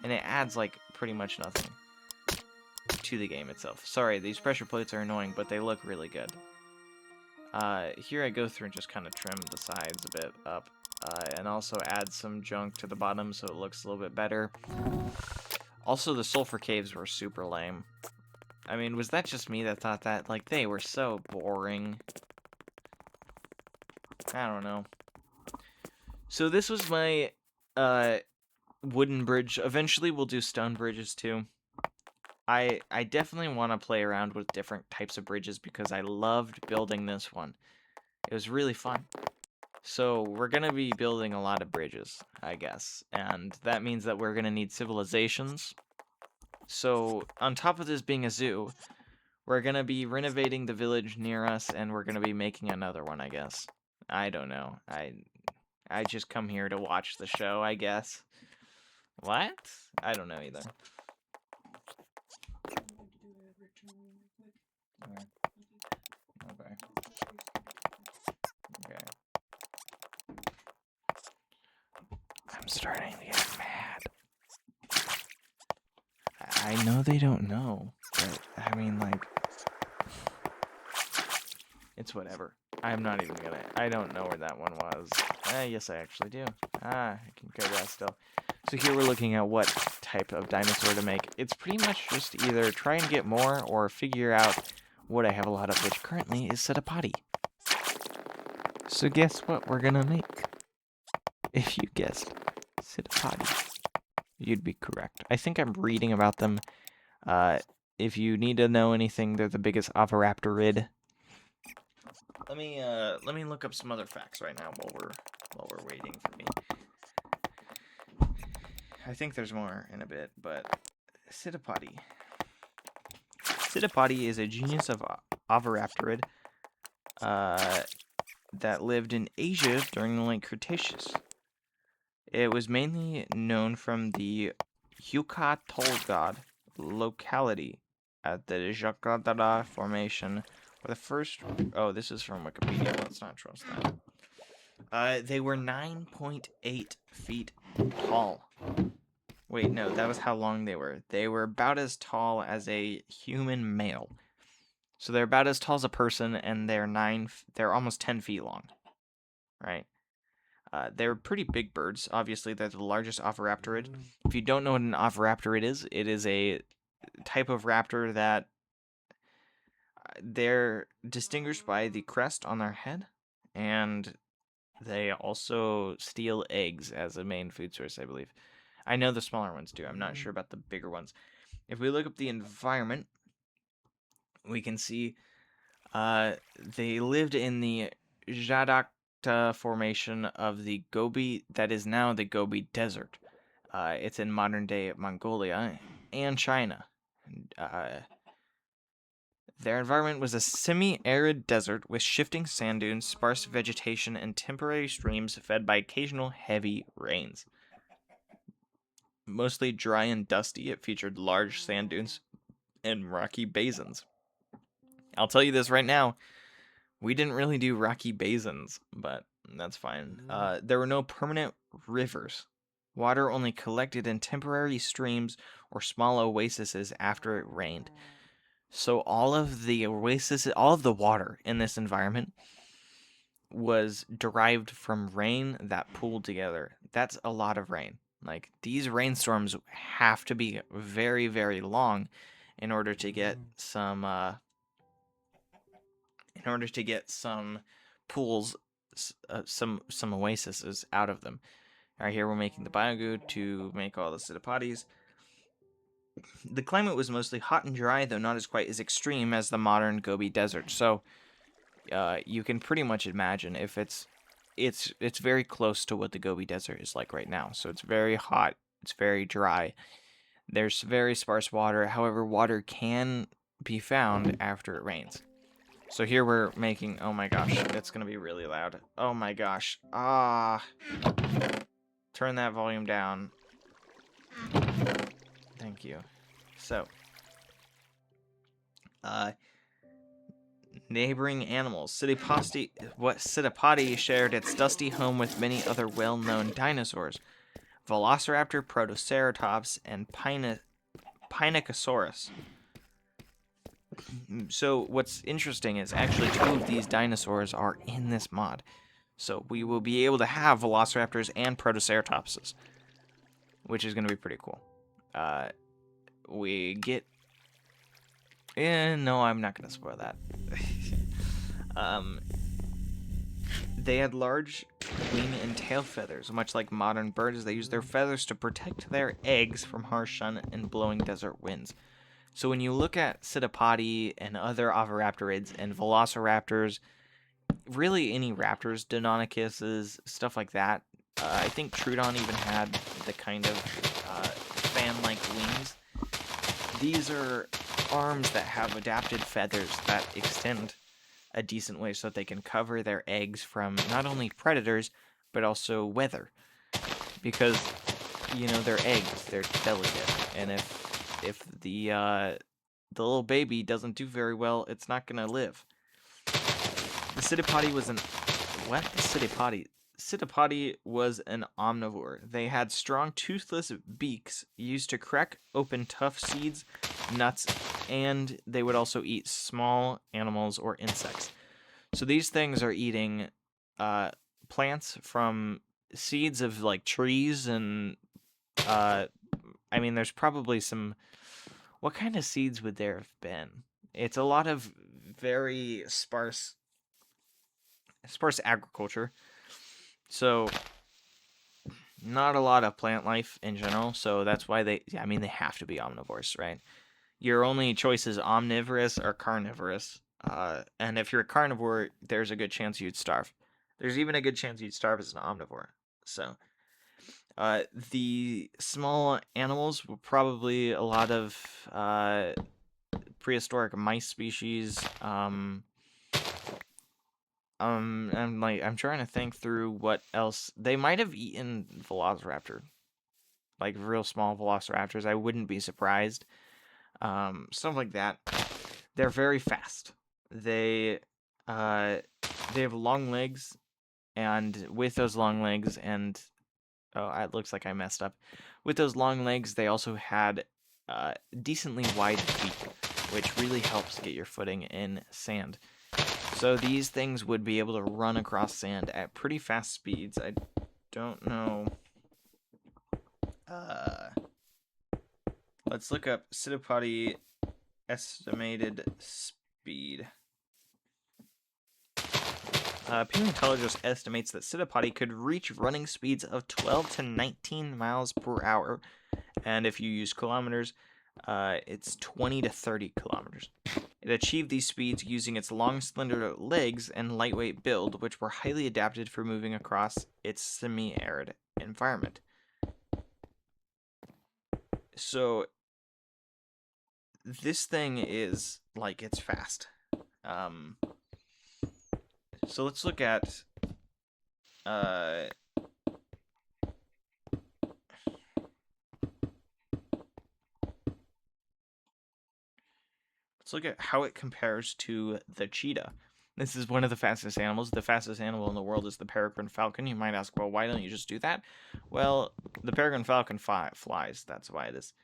And it adds, like, pretty much nothing to the game itself. Sorry, these pressure plates are annoying, but they look really good. Here I go through and just kind of trim the sides a bit up. And also add some junk to the bottom so it looks a little bit better. Also, the sulfur caves were super lame. I mean, was that just me that thought that? Like, they were so boring. I don't know. So this was my wooden bridge. Eventually we'll do stone bridges too. I definitely want to play around with different types of bridges because I loved building this one. It was really fun. So we're going to be building a lot of bridges, I guess. And that means that we're going to need civilizations. So on top of this being a zoo, we're going to be renovating the village near us, and we're going to be making another one, I guess. I don't know. I just come here to watch the show, I guess. What? I don't know either. Okay. I'm starting to get mad. I know they don't know, but I mean, like, it's whatever. I'm not even gonna. I don't know where that one was. Yes, I actually do. I can go to that still. So here we're looking at what type of dinosaur to make. It's pretty much just either try and get more or figure out what I have a lot of, which currently is Cetapati. So guess what we're gonna make? If you guessed Cetapati, you'd be correct. I think I'm reading about them. If you need to know anything, they're the biggest oviraptorid. Let me look up some other facts right now while we're waiting for me. I think there's more in a bit, but Cetapati. Cetapati is a genus of oviraptorid that lived in Asia during the late Cretaceous. It was mainly known from the Huka-Tolgod locality at the Jakarta Formation, where the first... Oh, this is from Wikipedia. Let's not trust that. They were 9.8 feet tall. Wait, no, that was how long they were. They were about as tall as a human male. So they're about as tall as a person, and they're almost 10 feet long, right? They're pretty big birds. Obviously, they're the largest oviraptorid. If you don't know what an oviraptorid is, it is a type of raptor that they're distinguished by the crest on their head, and they also steal eggs as a main food source, I believe. I know the smaller ones do. I'm not sure about the bigger ones. If we look up the environment, we can see they lived in the Jadakta formation of the Gobi, that is now the Gobi Desert. It's in modern day Mongolia and China. Uh, their environment was a semi arid desert with shifting sand dunes, sparse vegetation, and temporary streams fed by occasional heavy rains. Mostly dry and dusty, it featured large sand dunes and rocky basins. I'll tell you this right now, we didn't really do rocky basins, but that's fine. There were no permanent rivers. Water only collected in temporary streams or small oases after it rained. So all of the oases, all of the water in this environment was derived from rain that pooled together. That's a lot of rain. Like these rainstorms have to be very, very long in order to get some pools, some oases out of them. All right, here we're making the biogoo to make all the pseudopods. The climate was mostly hot and dry, though not as quite as extreme as the modern Gobi Desert. So, you can pretty much imagine if it's very close to what the Gobi Desert is like right now. So it's very hot, it's very dry. There's very sparse water. However, water can be found after it rains. So here we're making, oh my gosh, it's gonna be really loud. Oh my gosh. Turn that volume down. Thank you. So, neighboring animals. Psittipodi shared its dusty home with many other well-known dinosaurs. Velociraptor, Protoceratops, and Pinacosaurus. So what's interesting is actually 2 of these dinosaurs are in this mod. So we will be able to have Velociraptors and Protoceratopses, which is going to be pretty cool. We get... no, I'm not going to spoil that. They had large wing and tail feathers. Much like modern birds, they use their feathers to protect their eggs from harsh sun and blowing desert winds. So when you look at Psittipodi and other oviraptorids and velociraptors, really any raptors, Deinonychuses, stuff like that, I think Trudon even had the kind of fan-like wings. These are arms that have adapted feathers that extend a decent way so that they can cover their eggs from not only predators, but also weather. Because, they're eggs, they're delicate, and if the little baby doesn't do very well, it's not gonna live. The Psittipodi was an what? The Psittipodi was an omnivore. They had strong toothless beaks used to crack open tough seeds, nuts, and they would also eat small animals or insects. So these things are eating plants from seeds of like trees and there's probably some. What kind of seeds would there have been? It's a lot of very sparse agriculture. So not a lot of plant life in general. So that's why they have to be omnivores, right? Your only choice is omnivorous or carnivorous. And if you're a carnivore, there's a good chance you'd starve. There's even a good chance you'd starve as an omnivore. So, the small animals were probably a lot of prehistoric mice species. I'm trying to think through what else they might have eaten. Velociraptor, like real small velociraptors. I wouldn't be surprised. Stuff like that. They're very fast. They have long legs And with those long legs and oh, it looks like I messed up. With those long legs, they also had decently wide feet, which really helps get your footing in sand. So these things would be able to run across sand at pretty fast speeds. I don't know. Let's look up Pseudopody estimated speed. Paleontologist estimates that Pseudopody could reach running speeds of 12 to 19 miles per hour. And if you use kilometers, it's 20 to 30 kilometers. It achieved these speeds using its long, slender legs and lightweight build, which were highly adapted for moving across its semi-arid environment. So, this thing is, like, it's fast. So let's look at, let's look at how it compares to the cheetah. This is one of the fastest animals. The fastest animal in the world is the peregrine falcon. You might ask, well, why don't you just do that? Well, the peregrine falcon flies. That's why it is.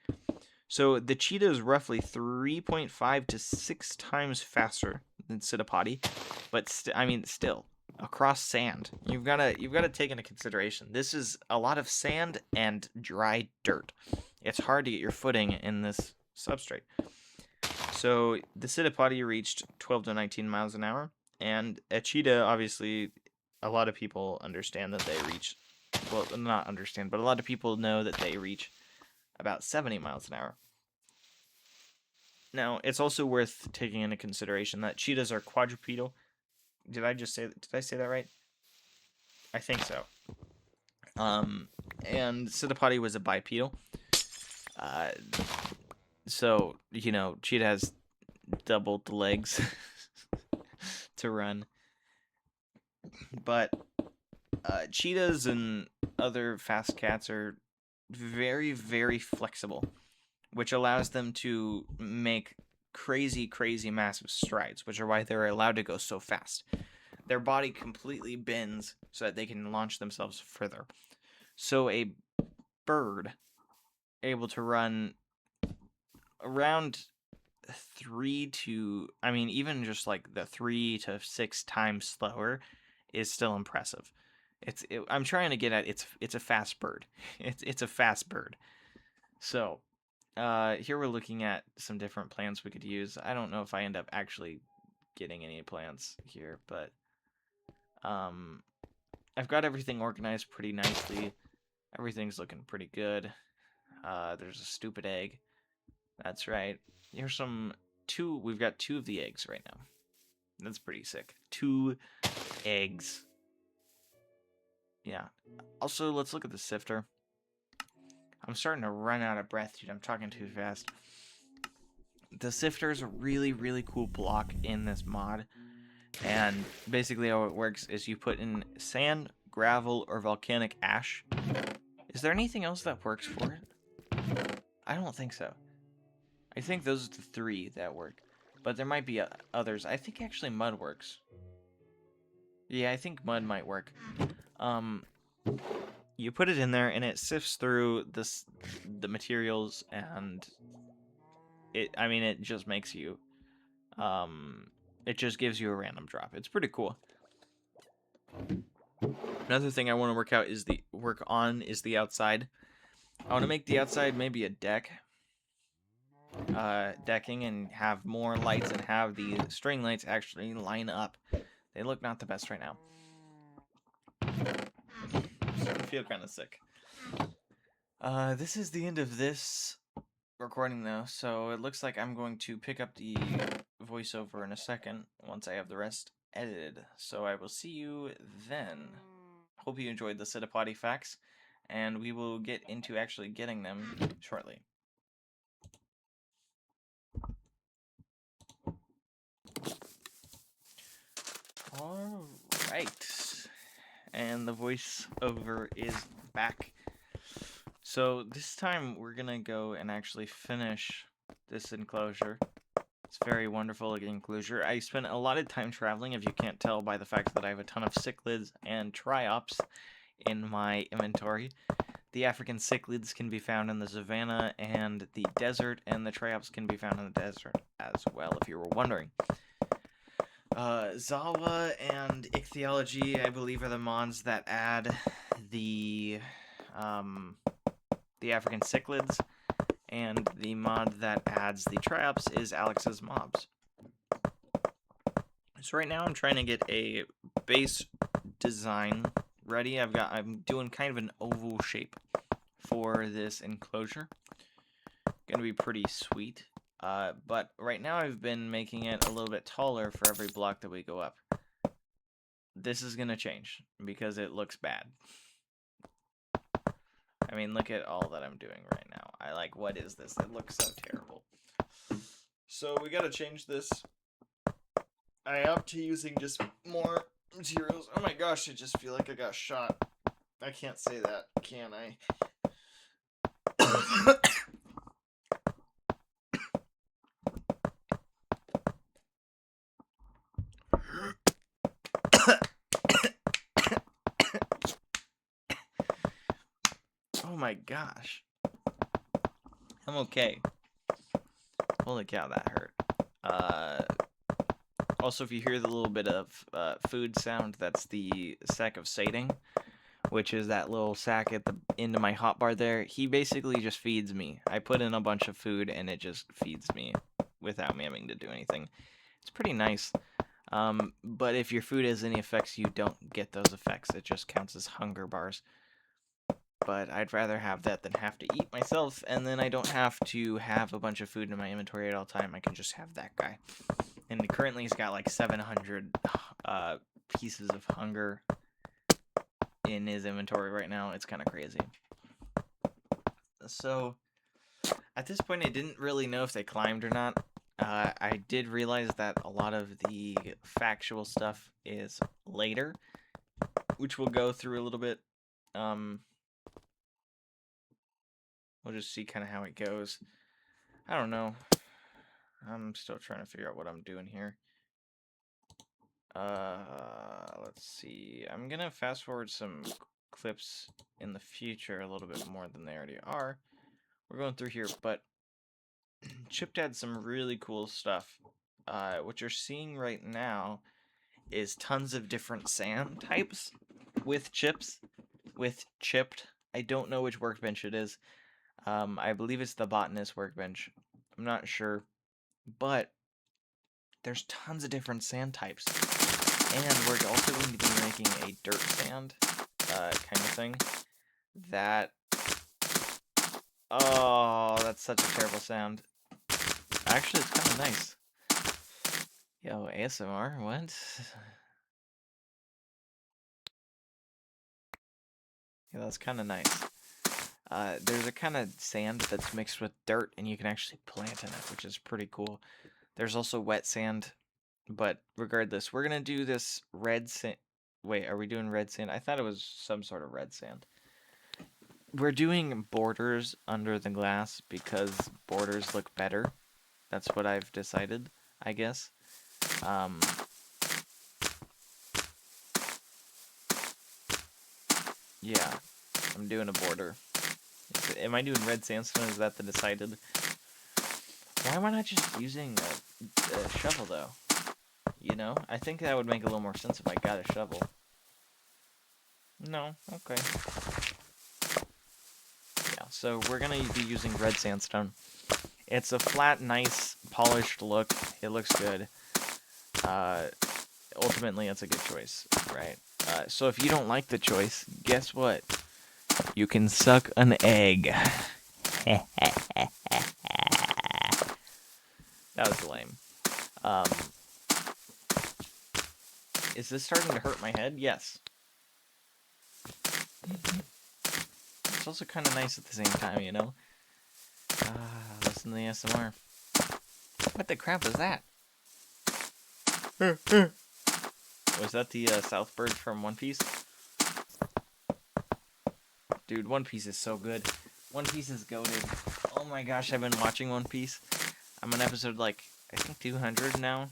So the cheetah is roughly 3.5 to 6 times faster than Pseudopody, but still across sand. You've got to take into consideration this is a lot of sand and dry dirt. It's hard to get your footing in this substrate. So the Pseudopody reached 12 to 19 miles an hour, and a cheetah, obviously, a lot of people understand that they reach, well, not understand, but a lot of people know that they reach about 70 miles an hour. Now, it's also worth taking into consideration that cheetahs are quadrupedal. Did I say that right? I think so. And Pseudopody was a bipedal. So, cheetah has double the legs to run. But cheetahs and other fast cats are very, very flexible, which allows them to make crazy, crazy massive strides, which are why they're allowed to go so fast. Their body completely bends so that they can launch themselves further. So a bird able to run around even just like the 3 to 6 times slower is still impressive. I'm trying to get at it's a fast bird. It's a fast bird. So, here we're looking at some different plants we could use. I don't know if I end up actually getting any plants here, but I've got everything organized pretty nicely. Everything's looking pretty good. There's a stupid egg. That's right. Here's we've got 2 of the eggs right now. That's pretty sick. 2 eggs. Yeah. Also, let's look at the sifter. I'm starting to run out of breath, dude. I'm talking too fast. The sifter is a really, really cool block in this mod. And basically how it works is you put in sand, gravel, or volcanic ash. Is there anything else that works for it? I don't think so. I think those are the 3 that work. But there might be others. I think actually mud works. Yeah, I think mud might work. You put it in there and it sifts through the materials, and it just makes you it just gives you a random drop. It's pretty cool. Another thing I want to work on is the outside. I want to make the outside maybe a decking, and have more lights and have the string lights actually line up. They look not the best right now. I feel kind of sick. This is the end of this recording though, so it looks like I'm going to pick up the voiceover in a second once I have the rest edited. So I will see you then. Hope you enjoyed the Pseudopody facts, and we will get into actually getting them shortly. Alright, and the voiceover is back. So this time we're gonna go and actually finish this enclosure. It's very wonderful looking enclosure. I spent a lot of time traveling, if you can't tell by the fact that I have a ton of cichlids and triops in my inventory. The African cichlids can be found in the savanna and the desert, and the triops can be found in the desert as well, if you were wondering. Zawa and Ichthyology, I believe, are the mods that add the African cichlids, and the mod that adds the triops is Alex's mobs. So right now I'm trying to get a base design ready. I'm doing kind of an oval shape for this enclosure. Gonna be pretty sweet. But right now I've been making it a little bit taller for every block that we go up. This is gonna change because it looks bad. I mean, look at all that I'm doing right now. What is this? It looks so terrible. So we gotta change this. I opt to using just more materials. Oh my gosh, I just feel like I got shot. I can't say that, can I? Oh my gosh. I'm okay. Holy cow, that hurt. Also, if you hear the little bit of food sound, that's the sack of sating, which is that little sack at the end of my hotbar there. He basically just feeds me. I put in a bunch of food, and it just feeds me without me having to do anything. It's pretty nice. But if your food has any effects, you don't get those effects. It just counts as hunger bars. But I'd rather have that than have to eat myself, and then I don't have to have a bunch of food in my inventory at all time. I can just have that guy. And currently he's got like 700 pieces of hunger in his inventory right now. It's kind of crazy. So at this point I didn't really know if they climbed or not. I did realize that a lot of the factual stuff is later, which we'll go through a little bit. We'll just see kind of how it goes. I don't know. I'm still trying to figure out what I'm doing here. Let's see. I'm gonna fast forward some clips in the future a little bit more than they already are. We're going through here, but Chip had some really cool stuff. What you're seeing right now is tons of different sand types with chips, with chipped. I don't know which workbench it is. I believe it's the botanist workbench. I'm not sure, but there's tons of different sand types. And we're also going to be making a dirt sand kind of thing. Oh, that's such a terrible sound. Actually, it's kind of nice. Yo, ASMR, what? Yeah, that's kind of nice. There's a kind of sand that's mixed with dirt, and you can actually plant in it, which is pretty cool. There's also wet sand, but regardless, we're going to do this red sand. Wait, are we doing red sand? I thought it was some sort of red sand. We're doing borders under the glass because borders look better. That's what I've decided, I guess. Yeah, I'm doing a border. Am I doing red sandstone? Is that the decided? Why am I not just using a shovel, though? You know? I think that would make a little more sense if I got a shovel. No? Okay. Yeah, so we're going to be using red sandstone. It's a flat, nice, polished look. It looks good. Ultimately, it's a good choice, right? So if you don't like the choice, guess what? You can suck an egg. That was lame. Is this starting to hurt my head? Yes. It's also kind of nice at the same time, you know? Listen to the ASMR. What the crap is that? Was that the South Bird from One Piece? Dude, One Piece is so good. One Piece is goated. Oh my gosh, I've been watching One Piece. I'm on episode, like, I think 200 now,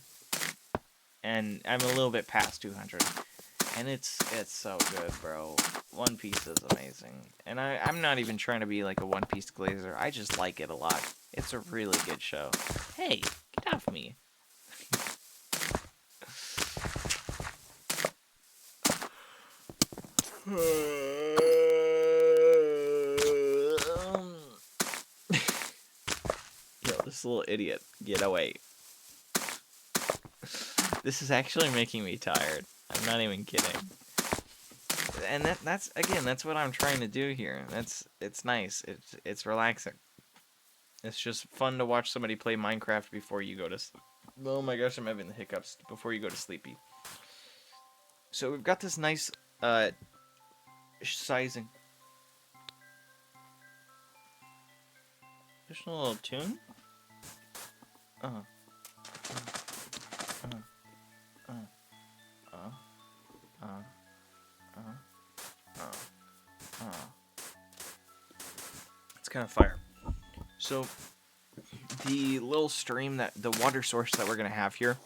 and I'm a little bit past 200, and it's so good, bro. One Piece is amazing, and I'm not even trying to be like a One Piece glazer. I just like it a lot. It's a really good show. Hey, get off me. Yo, this little idiot, get away. This is actually making me tired. I'm not even kidding. And that's what I'm trying to do here. It's nice. It's relaxing. It's just fun to watch somebody play Minecraft before you go to sleep. Oh my gosh, I'm having the hiccups before you go to sleepy. So we've got this nice sizing. Just a little tune. It's kind of fire. So the little stream the water source that we're gonna have here,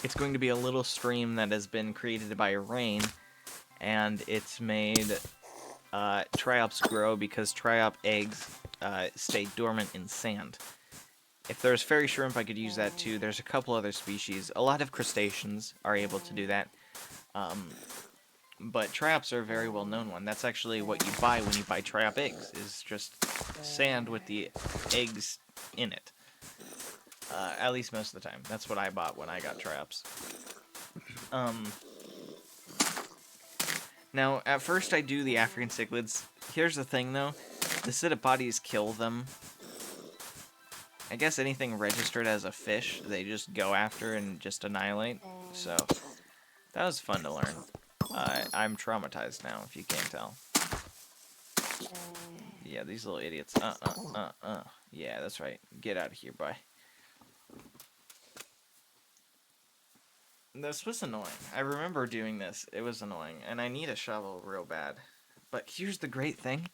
it's going to be a little stream that has been created by rain, and it's made triops grow because triop eggs stay dormant in sand. If there's fairy shrimp, I could use that too. There's a couple other species. A lot of crustaceans are able to do that. But triops are a very well-known one. That's actually what you buy when you buy triop eggs, is just sand with the eggs in it. At least most of the time. That's what I bought when I got triops. Now, at first I do the African cichlids. Here's the thing, though. The Psittapodes kill them. I guess anything registered as a fish, they just go after and just annihilate. So, that was fun to learn. I'm traumatized now, if you can't tell. Yeah, these little idiots. Yeah, that's right. Get out of here, bye. This was annoying. I remember doing this. It was annoying. And I need a shovel real bad. But here's the great thing.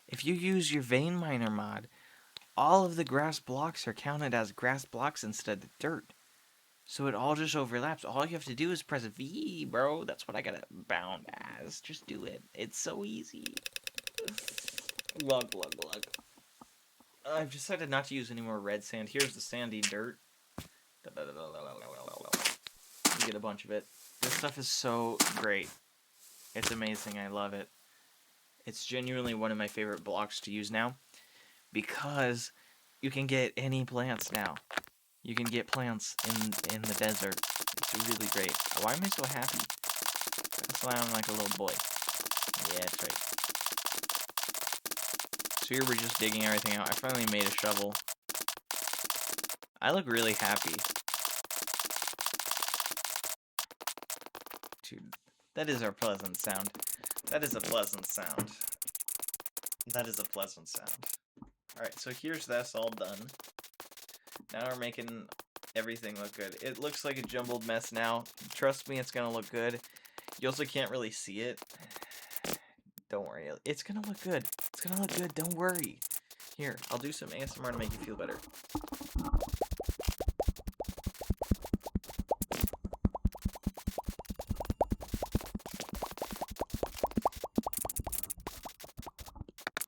If you use your vein miner mod, all of the grass blocks are counted as grass blocks instead of dirt. So it all just overlaps. All you have to do is press V, bro. That's what I got it bound as. Just do it. It's so easy. Glug, glug, glug. I've decided not to use any more red sand. Here's the sandy dirt. You get a bunch of it. This stuff is so great. It's amazing. I love it. It's genuinely one of my favorite blocks to use now, because you can get any plants now. You can get plants in the desert. It's really great. Why am I so happy? That's why I'm like a little boy. Yeah, that's right. So here we're just digging everything out. I finally made a shovel. I look really happy. Dude, that is our pleasant sound. That is a pleasant sound. That is a pleasant sound. Alright, so here's this all done. Now we're making everything look good. It looks like a jumbled mess now. Trust me, it's gonna look good. You also can't really see it. Don't worry. It's gonna look good. It's gonna look good. Don't worry. Here, I'll do some ASMR to make you feel better.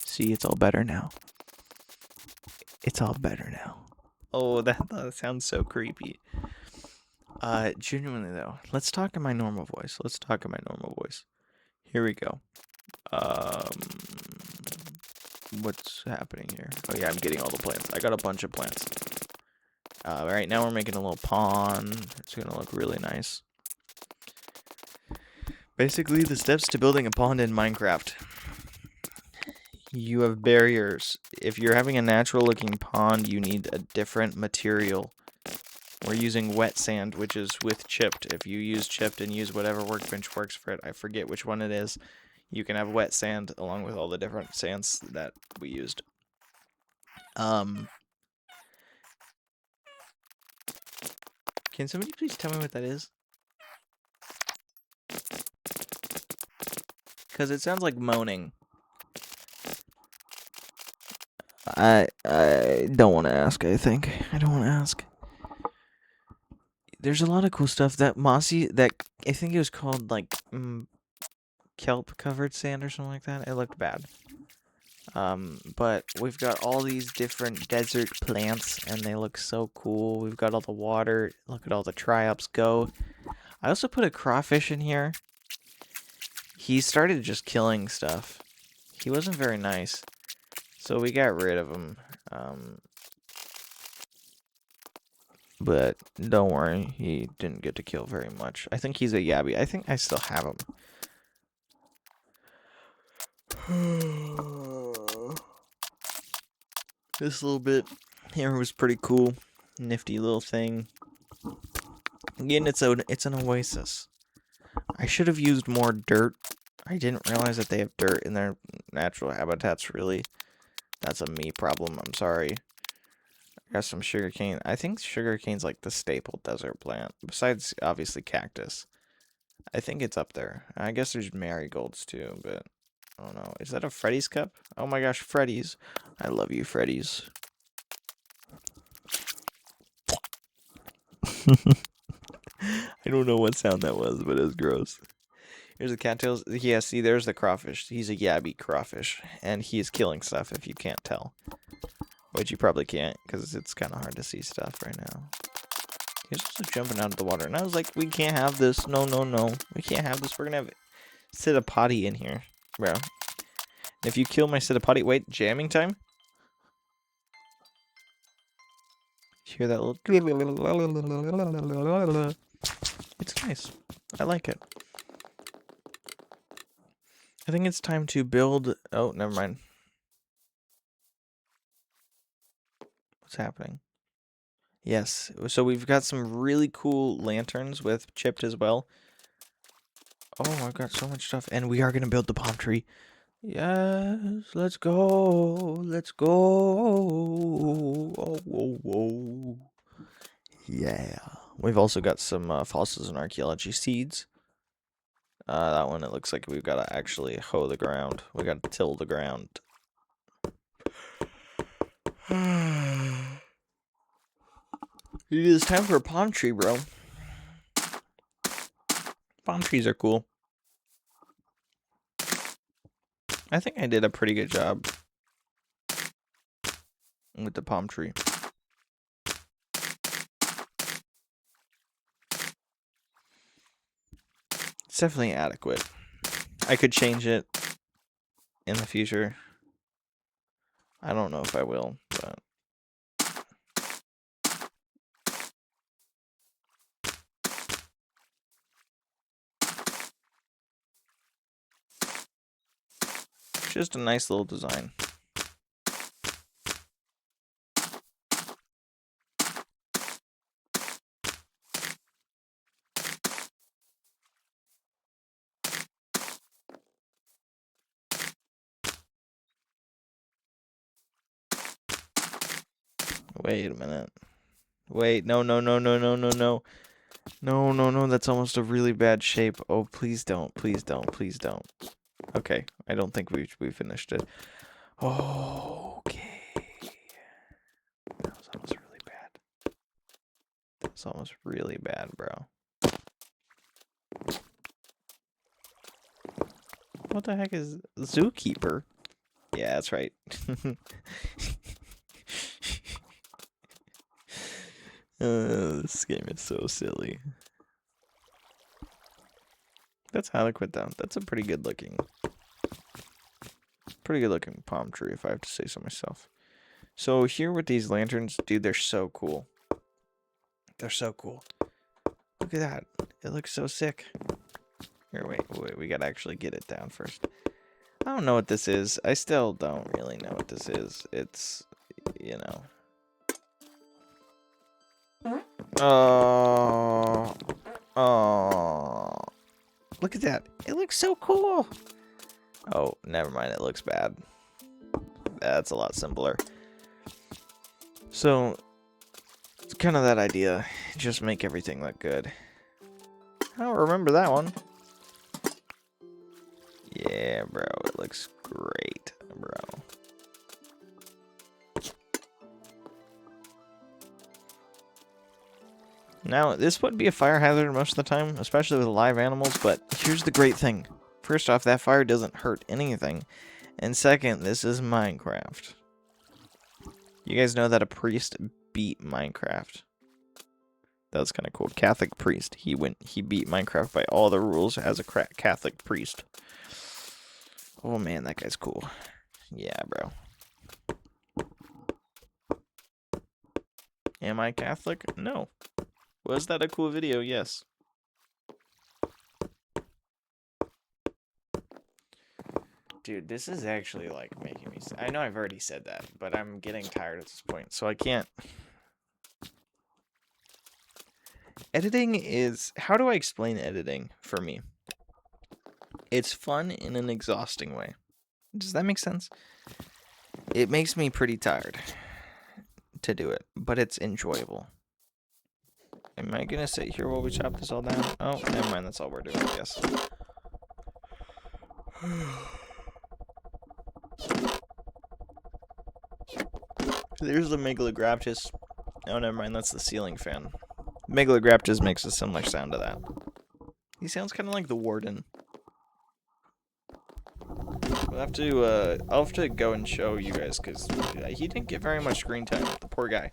See, it's all better now. It's all better now. Oh, that sounds so creepy. Genuinely though, let's talk in my normal voice. Here we go. What's happening here? Oh yeah, I'm getting all the plants. I got a bunch of plants. Right now we're making a little pond. It's gonna look really nice. Basically, the steps to building a pond in Minecraft. You have barriers. If you're having a natural looking pond, you need a different material. We're using wet sand, which is with chipped. If you use chipped and use whatever workbench works for it, I forget which one it is, you can have wet sand along with all the different sands that we used. Can somebody please tell me what that is? Because it sounds like moaning. I don't want to ask, I think. I don't want to ask. There's a lot of cool stuff. That mossy, I think it was called, like, kelp-covered sand or something like that. It looked bad. But we've got all these different desert plants, and they look so cool. We've got all the water. Look at all the triops go. I also put a crawfish in here. He started just killing stuff. He wasn't very nice. So we got rid of him. But don't worry, he didn't get to kill very much. I think he's a yabby. I think I still have him. This little bit here was pretty cool. Nifty little thing. Again, it's an oasis. I should have used more dirt. I didn't realize that they have dirt in their natural habitats, really. That's a me problem, I'm sorry. I got some sugarcane. I think sugarcane's like the staple desert plant. Besides, obviously, cactus. I think it's up there. I guess there's marigolds, too, but I don't know. Is that a Freddy's cup? Oh my gosh, Freddy's. I love you, Freddy's. I don't know what sound that was, but it was gross. Here's the cattails. Yeah, see, there's the crawfish. He's a yabby crawfish, and he is killing stuff if you can't tell. Which you probably can't, because it's kind of hard to see stuff right now. He's also jumping out of the water, and I was like, we can't have this. No, no, no. We can't have this. We're going to have Pseudopody in here, bro. If you kill my Pseudopody... Wait, jamming time? Hear that little... It's nice. I like it. I think it's time to build... Oh, never mind. What's happening? Yes. So we've got some really cool lanterns with chipped as well. Oh, I've got so much stuff. And we are going to build the palm tree. Yes, let's go. Let's go. Oh, whoa, whoa. Yeah. We've also got some fossils and archaeology seeds. That one, it looks like we've got to actually hoe the ground. We got to till the ground. It is time for a palm tree, bro. Palm trees are cool. I think I did a pretty good job with the palm tree. It's definitely adequate. I could change it in the future. I don't know if I will, but... Just a nice little design. Wait a minute. Wait, no, no, no, no, no, no, no. No, no, no, that's almost a really bad shape. Oh, please don't, please don't, please don't. Okay, I don't think we finished it. Oh, okay. That was almost really bad. That was almost really bad, bro. What the heck is Zookeeper? Yeah, that's right. This game is so silly. That's adequate though. That's a pretty good looking palm tree, if I have to say so myself. So here with these lanterns, dude, they're so cool. They're so cool. Look at that. It looks so sick. Here, wait, we gotta actually get it down first. I don't know what this is. I still don't really know what this is. It's, you know. Oh. Oh. Look at that. It looks so cool. Oh, never mind. It looks bad. That's a lot simpler. So, it's kind of that idea. Just make everything look good. I don't remember that one. Yeah, bro. It looks great, bro. Now, this would be a fire hazard most of the time, especially with live animals, but here's the great thing. First off, that fire doesn't hurt anything. And second, this is Minecraft. You guys know that a priest beat Minecraft. That was kind of cool. Catholic priest. He beat Minecraft by all the rules as a Catholic priest. Oh man, that guy's cool. Yeah, bro. Am I Catholic? No. Was that a cool video? Yes. Dude, this is actually like making me... I know I've already said that, but I'm getting tired at this point, so I can't... Editing is... How do I explain editing for me? It's fun in an exhausting way. Does that make sense? It makes me pretty tired to do it, but it's enjoyable. Am I gonna sit here while we chop this all down? Oh, never mind, that's all we're doing, I guess. There's the Megalograptus. Oh, never mind, that's the ceiling fan. Megalograptus makes a similar sound to that. He sounds kind of like the Warden. I'll have to go and show you guys, because he didn't get very much screen time, the poor guy.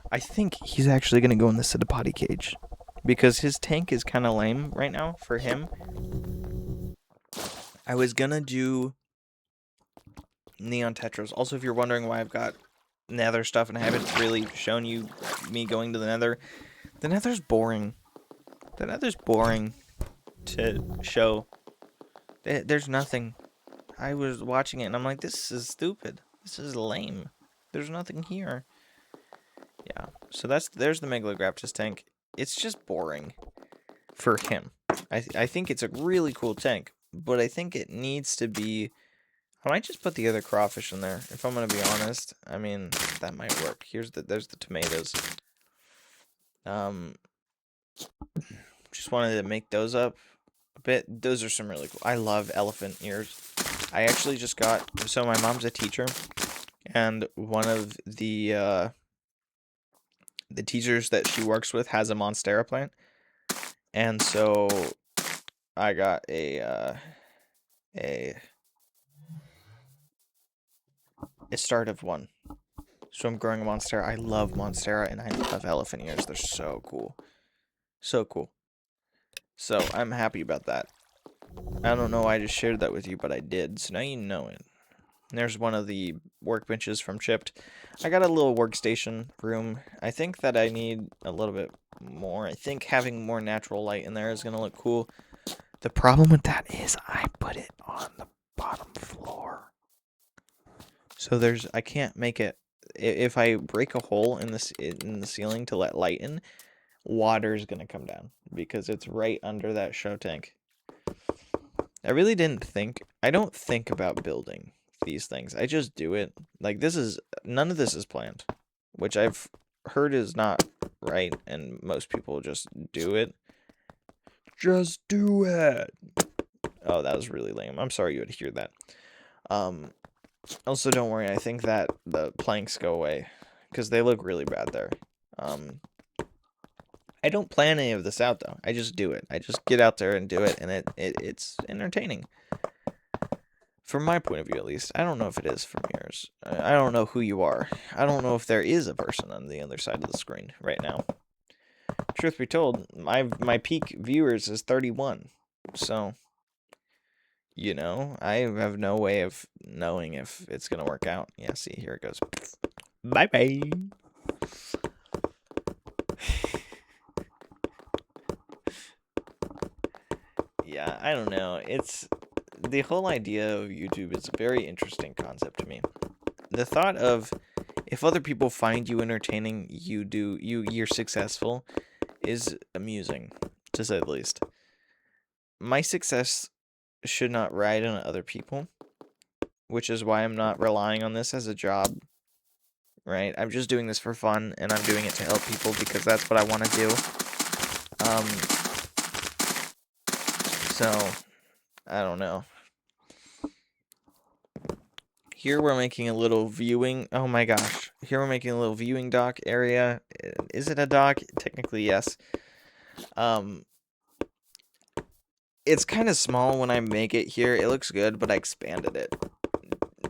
I think he's actually going to go in the Cetipati cage, because his tank is kind of lame right now for him. I was going to do Neon Tetras. Also, if you're wondering why I've got Nether stuff and I haven't really shown you me going to the Nether's boring. The Nether's boring to show. There's nothing. I was watching it and I'm like, this is stupid. This is lame. There's nothing here. Yeah, so there's the Megalograptus tank. It's just boring for him. I think it's a really cool tank, but I think it needs to be... I might just put the other crawfish in there, if I'm going to be honest. I mean, that might work. There's the tomatoes. Just wanted to make those up a bit. Those are some really cool... I love elephant ears. I actually just got... So my mom's a teacher, and one of the teachers that she works with has a Monstera plant. And so I got a start of one. So I'm growing a Monstera. I love Monstera and I love elephant ears. They're so cool. So cool. So I'm happy about that. I don't know why I just shared that with you, but I did. So now you know it. And there's one of the workbenches from Chipped. I got a little workstation room. I think that I need a little bit more. I think having more natural light in there is going to look cool. The problem with that is I put it on the bottom floor. So I can't make it... If I break a hole in the ceiling to let light in, water is going to come down because it's right under that show tank. I really didn't think... I don't think about building these things. I just do it. Like, none of this is planned, which I've heard is not right, and most people just do it. Just do it. Oh, that was really lame. I'm sorry you had to hear that. Also, don't worry. I think that the planks go away because they look really bad there. I don't plan any of this out, though. I just do it. I just get out there and do it, and it's entertaining. From my point of view, at least. I don't know if it is from yours. I don't know who you are. I don't know if there is a person on the other side of the screen right now. Truth be told, my peak viewers is 31. So, you know, I have no way of knowing if it's going to work out. Yeah, see, here it goes. Bye-bye. Yeah, I don't know. The whole idea of YouTube is a very interesting concept to me. The thought of if other people find you entertaining, you're successful is amusing, to say the least. My success should not ride on other people, which is why I'm not relying on this as a job, right? I'm just doing this for fun, and I'm doing it to help people because that's what I want to do. So, I don't know. Here we're making a little viewing. Oh my gosh. here we're making a little viewing dock area. Is it a dock? Technically, yes. It's kind of small when I make it here. It looks good, but I expanded it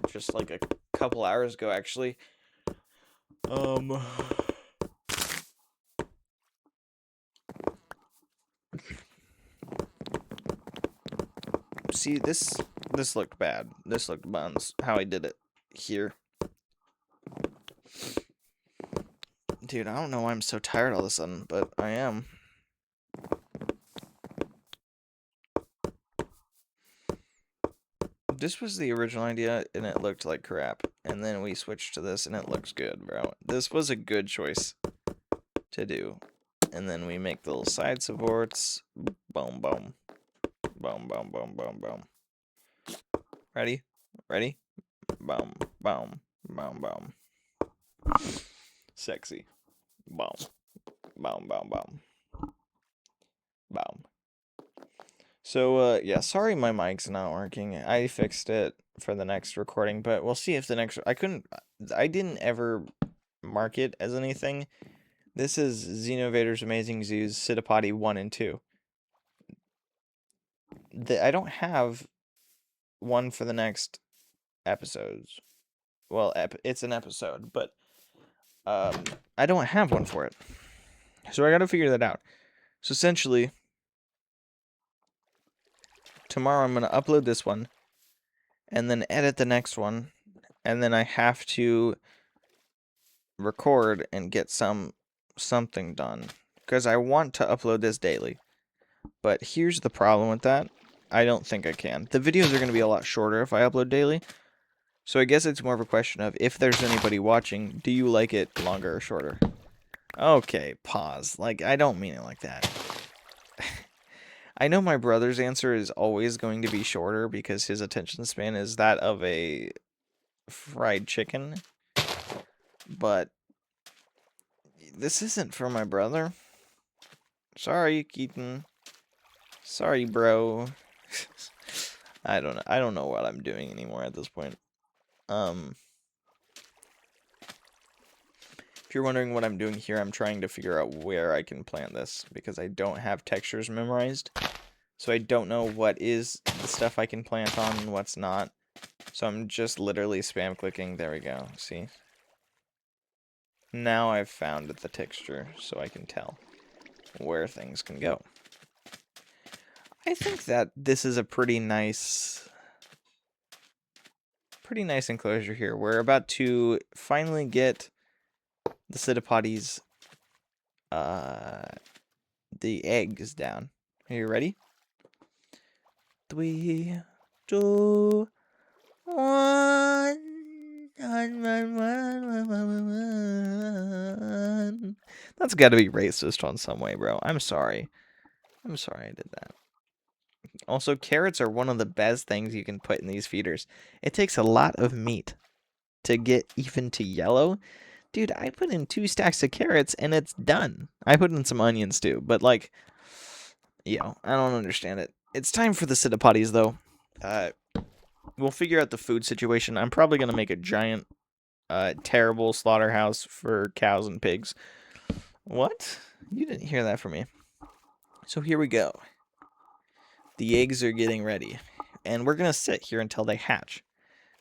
just like a couple hours ago, actually. See, this looked bad. This looked buns. How I did it here. Dude, I don't know why I'm so tired all of a sudden, but I am. This was the original idea, and it looked like crap. And then we switched to this, and it looks good, bro. This was a good choice to do. And then we make the little side supports. Boom, boom. Boom, boom, boom, boom, boom. Ready? Ready? Boom, boom, boom, boom. Sexy. Boom. Boom, boom, boom. Boom. So, yeah, sorry my mic's not working. I fixed it for the next recording, but we'll see if the next... I didn't ever mark it as anything. This is Xenovader's Amazing Zoos Pseudopody 1 and 2. I don't have one for the next episodes. Well, it's an episode, but I don't have one for it. So I gotta figure that out. So essentially, tomorrow I'm gonna upload this one, and then edit the next one, and then I have to record and get something done, because I want to upload this daily. But here's the problem with that. I don't think I can. The videos are going to be a lot shorter if I upload daily. So I guess it's more of a question of, if there's anybody watching, do you like it longer or shorter? Okay, pause. Like, I don't mean it like that. I know my brother's answer is always going to be shorter because his attention span is that of a fried chicken. But this isn't for my brother. Sorry, Keaton. Sorry, bro. I don't know what I'm doing anymore at this point. If you're wondering what I'm doing here, I'm trying to figure out where I can plant this, because I don't have textures memorized. So I don't know what is the stuff I can plant on and what's not. So I'm just literally spam clicking. There we go. See? Now I've found the texture, so I can tell where things can go. I think that this is a pretty nice enclosure here. We're about to finally get the pseudopodies, the eggs down. Are you ready? 3, 2, 1. That's got to be racist on some way, bro. I'm sorry. I'm sorry I did that. Also, carrots are one of the best things you can put in these feeders. It takes a lot of meat to get even to yellow. Dude, I put in 2 stacks of carrots and it's done. I put in some onions too, but like, I don't understand it. It's time for the pseudopodies though. We'll figure out the food situation. I'm probably going to make a giant, terrible slaughterhouse for cows and pigs. What? You didn't hear that from me. So here we go. The eggs are getting ready. And we're going to sit here until they hatch,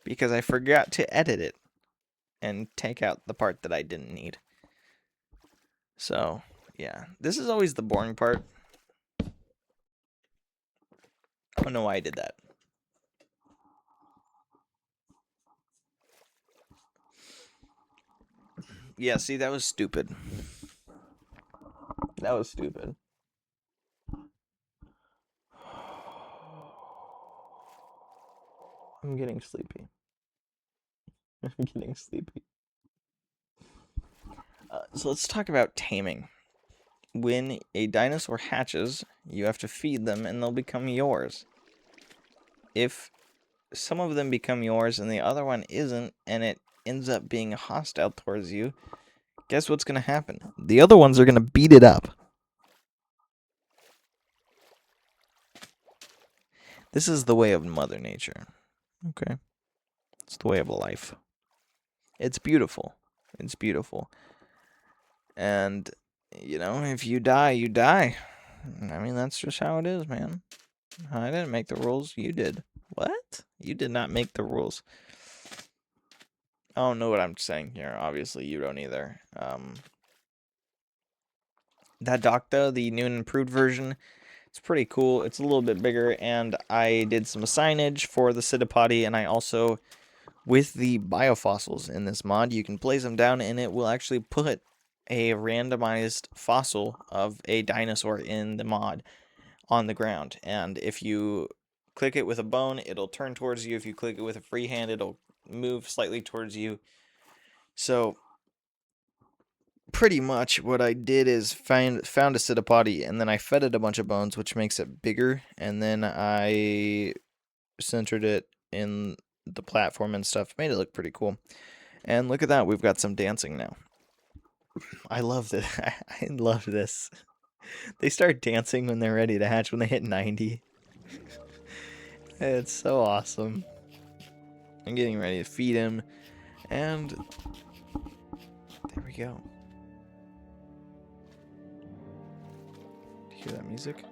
because I forgot to edit it and take out the part that I didn't need. So, yeah. This is always the boring part. I don't know why I did that. Yeah, see, that was stupid. That was stupid. I'm getting sleepy. I'm getting sleepy. So let's talk about taming. When a dinosaur hatches, you have to feed them and they'll become yours. If some of them become yours and the other one isn't, and it ends up being hostile towards you, guess what's going to happen? The other ones are going to beat it up. This is the way of Mother Nature. Okay? It's the way of life. It's beautiful. It's beautiful. And, you know, if you die, you die. I mean, that's just how it is, man. I didn't make the rules. You did. What? You did not make the rules. I don't know what I'm saying here. Obviously, you don't either. That dock, though, the new and improved version, it's pretty cool. It's a little bit bigger, and I did some signage for the Citipodi, and I also, with the biofossils in this mod, you can place them down, and it will actually put a randomized fossil of a dinosaur in the mod on the ground. And if you click it with a bone, it'll turn towards you. If you click it with a free hand, it'll move slightly towards you. So pretty much what I did is found a Citipodi, and then I fed it a bunch of bones, which makes it bigger, and then I centered it in the platform and stuff. Made it look pretty cool. And look at that, we've got some dancing now. I love this. I love this. They start dancing when they're ready to hatch, when they hit 90. It's so awesome. I'm getting ready to feed him, and there we go. Do you hear that music?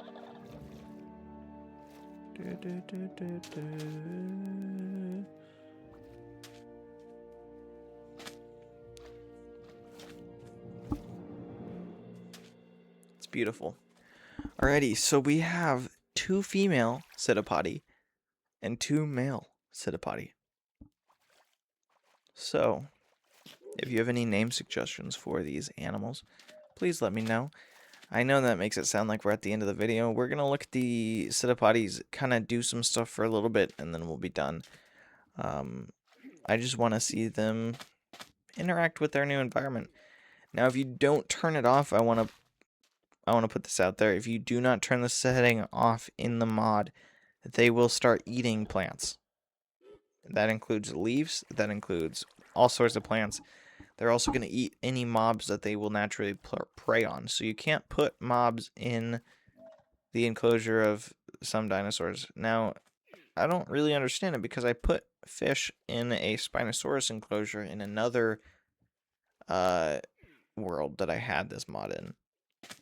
It's beautiful. Alrighty, so we have 2 female Citipodi and 2 male Citipodi. So, if you have any name suggestions for these animals, please let me know. I know that makes it sound like we're at the end of the video. We're going to look at the Citipodis, kind of do some stuff for a little bit, and then we'll be done. I just want to see them interact with their new environment. Now, if you don't turn it off, I want to put this out there. If you do not turn the setting off in the mod, they will start eating plants. That includes leaves. That includes all sorts of plants. They're also going to eat any mobs that they will naturally prey on. So you can't put mobs in the enclosure of some dinosaurs. Now, I don't really understand it because I put fish in a Spinosaurus enclosure in another world that I had this mod in,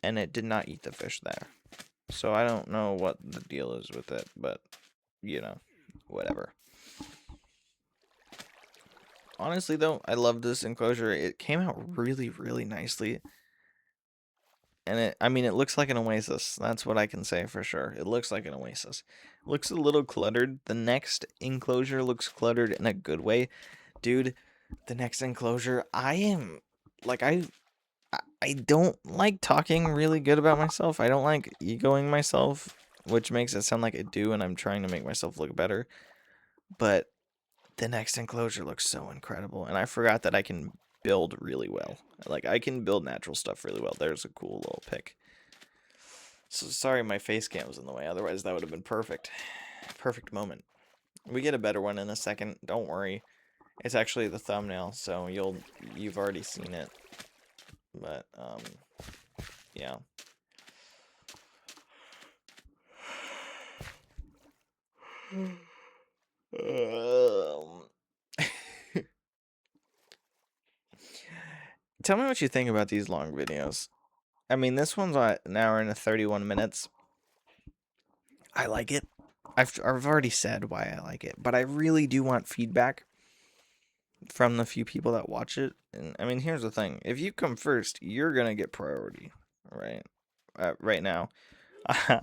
and it did not eat the fish there. So I don't know what the deal is with it, but, you know, whatever. Honestly, though, I love this enclosure. It came out really, really nicely. And I mean, it looks like an oasis. That's what I can say for sure. It looks like an oasis. It looks a little cluttered. The next enclosure looks cluttered in a good way. Dude, the next enclosure, I don't like talking really good about myself. I don't like egoing myself, which makes it sound like I do, and I'm trying to make myself look better. But the next enclosure looks so incredible, and I forgot that I can build really well. Like, I can build natural stuff really well. There's a cool little pic. So sorry my face cam was in the way, otherwise that would have been perfect. Perfect moment. We get a better one in a second, don't worry. It's actually the thumbnail, so you've already seen it. But yeah. Tell me what you think about these long videos. I mean, this one's an hour and 31 minutes. I like it. I've already said why I like it, but I really do want feedback from the few people that watch it. And I mean, here's the thing: if you come first, you're gonna get priority, right? Right now,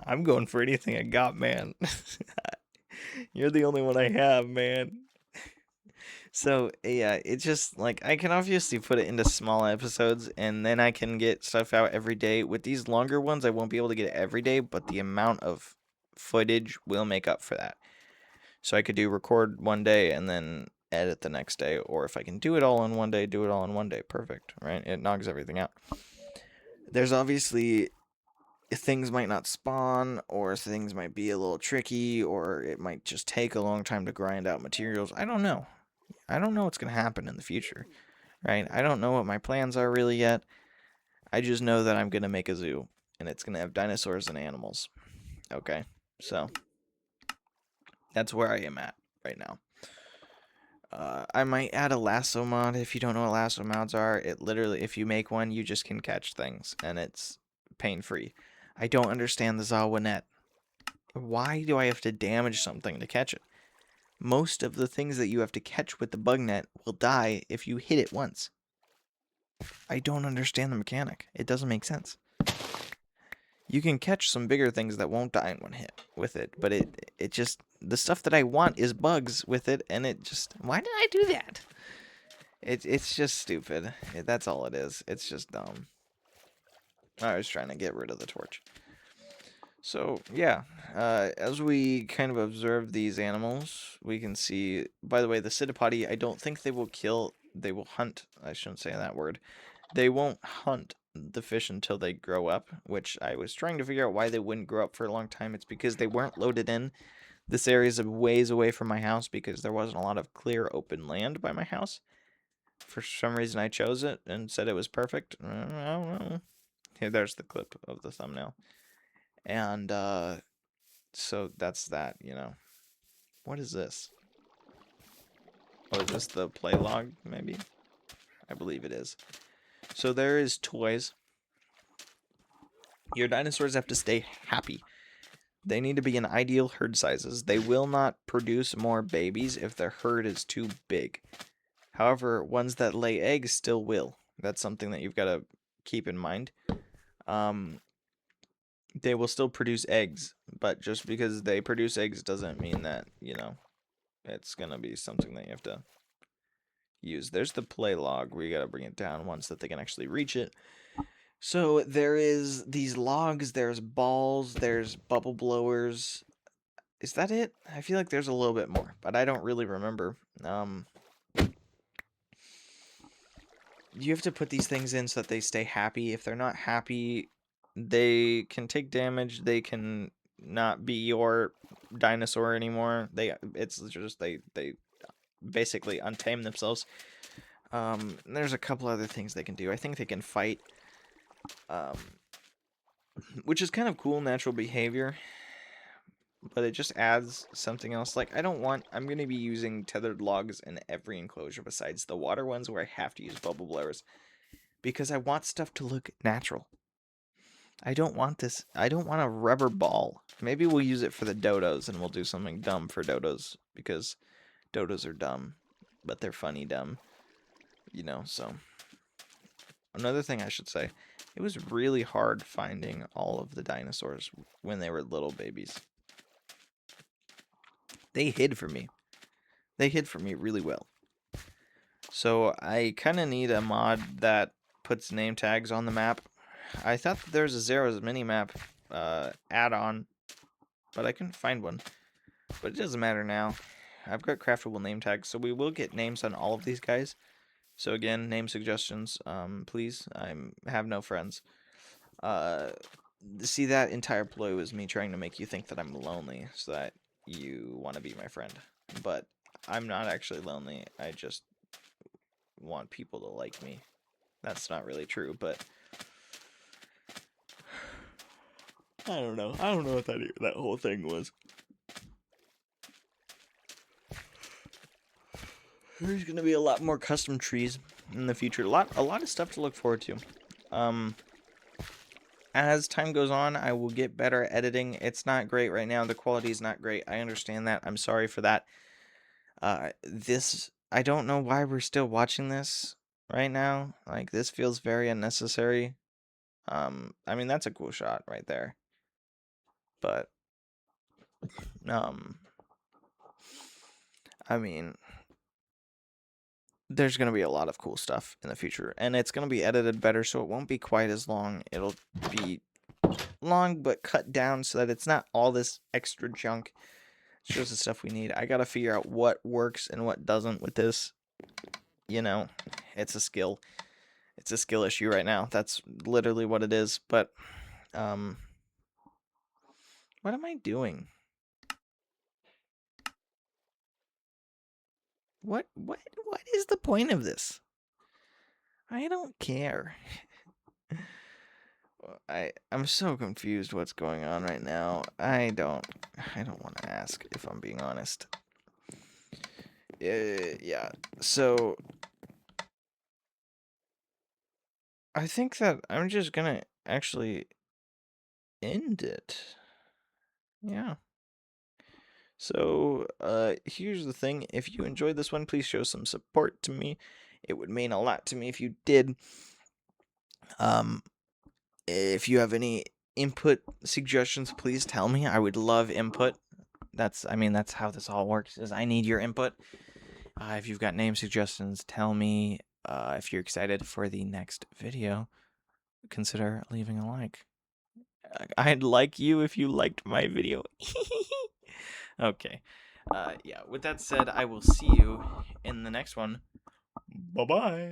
I'm going for anything I got, man. You're the only one I have, man. So yeah, it's just like I can obviously put it into small episodes, and then I can get stuff out every day. With these longer ones, I won't be able to get it every day, but the amount of footage will make up for that. So I could record one day and then edit the next day, or if I can do it all in one day, do it all in one day. Perfect, right? It knocks everything out. There's obviously things might not spawn, or things might be a little tricky, or it might just take a long time to grind out materials. I don't know. I don't know what's going to happen in the future, right? I don't know what my plans are really yet. I just know that I'm going to make a zoo, and it's going to have dinosaurs and animals. Okay, so that's where I am at right now. I might add a lasso mod. If you don't know what lasso mods are, it literally, if you make one, you just can catch things, and it's pain-free. I don't understand the Zawa net. Why do I have to damage something to catch it? Most of the things that you have to catch with the bug net will die if you hit it once. I don't understand the mechanic. It doesn't make sense. You can catch some bigger things that won't die in one hit with it, but it just, the stuff that I want is bugs with it, and it just, why did I do that? It's just stupid. That's all it is. It's just dumb. I was trying to get rid of the torch. So, yeah, as we kind of observe these animals, we can see, by the way, the Psittipodi, I don't think they will hunt, I shouldn't say that word. They won't hunt the fish until they grow up, which I was trying to figure out why they wouldn't grow up for a long time. It's because they weren't loaded in. This area is a ways away from my house because there wasn't a lot of clear open land by my house. For some reason I chose it and said it was perfect. I don't know. Here, there's the clip of the thumbnail. And, so that's that, you know. What is this? Oh, is this the play log, maybe? I believe it is. So there is toys. Your dinosaurs have to stay happy. They need to be in ideal herd sizes. They will not produce more babies if their herd is too big. However, ones that lay eggs still will. That's something that you've got to keep in mind. They will still produce eggs, but just because they produce eggs doesn't mean that, you know, it's going to be something that you have to use. There's the play log where you got to bring it down once that they can actually reach it. So there is these logs, there's balls, there's bubble blowers. Is that it? I feel like there's a little bit more, but I don't really remember. You have to put these things in so that they stay happy. If they're not happy, they can take damage. They can not be your dinosaur anymore. It's just they basically untame themselves. There's a couple other things they can do. I think they can fight, which is kind of cool natural behavior, but it just adds something else. Like, I'm going to be using tethered logs in every enclosure besides the water ones where I have to use bubble blowers, because I want stuff to look natural. I don't want a rubber ball. Maybe we'll use it for the dodos, and we'll do something dumb for dodos, because dodos are dumb, but they're funny dumb. You know, so. Another thing I should say, it was really hard finding all of the dinosaurs when they were little babies. They hid from me. They hid from me really well. So I kind of need a mod that puts name tags on the map. I thought that there was a Zero's mini-map add-on, but I couldn't find one. But it doesn't matter now. I've got craftable name tags, so we will get names on all of these guys. So again, name suggestions, please. I have no friends. See, that entire ploy was me trying to make you think that I'm lonely, so that you want to be my friend. But I'm not actually lonely. I just want people to like me. That's not really true, but I don't know. I don't know what that whole thing was. There's gonna be a lot more custom trees in the future. A lot of stuff to look forward to. As time goes on, I will get better at editing. It's not great right now. The quality is not great. I understand that. I'm sorry for that. I don't know why we're still watching this right now. Like, this feels very unnecessary. I mean, that's a cool shot right there. But, I mean, there's going to be a lot of cool stuff in the future. And it's going to be edited better, so it won't be quite as long. It'll be long, but cut down so that it's not all this extra junk. It's just the stuff we need. I got to figure out what works and what doesn't with this. You know, it's a skill. It's a skill issue right now. That's literally what it is. But, what am I doing? What is the point of this? I don't care. I'm so confused what's going on right now. I don't want to ask, if I'm being honest. yeah. So I think that I'm just gonna actually end it. Yeah. So, here's the thing. If you enjoyed this one, please show some support to me. It would mean a lot to me if you did. If you have any input suggestions, please tell me. I would love input. That's how this all works, is I need your input. If you've got name suggestions, tell me. If you're excited for the next video, consider leaving a like. I'd like you if you liked my video. Okay. Yeah, with that said, I will see you in the next one. Bye-bye.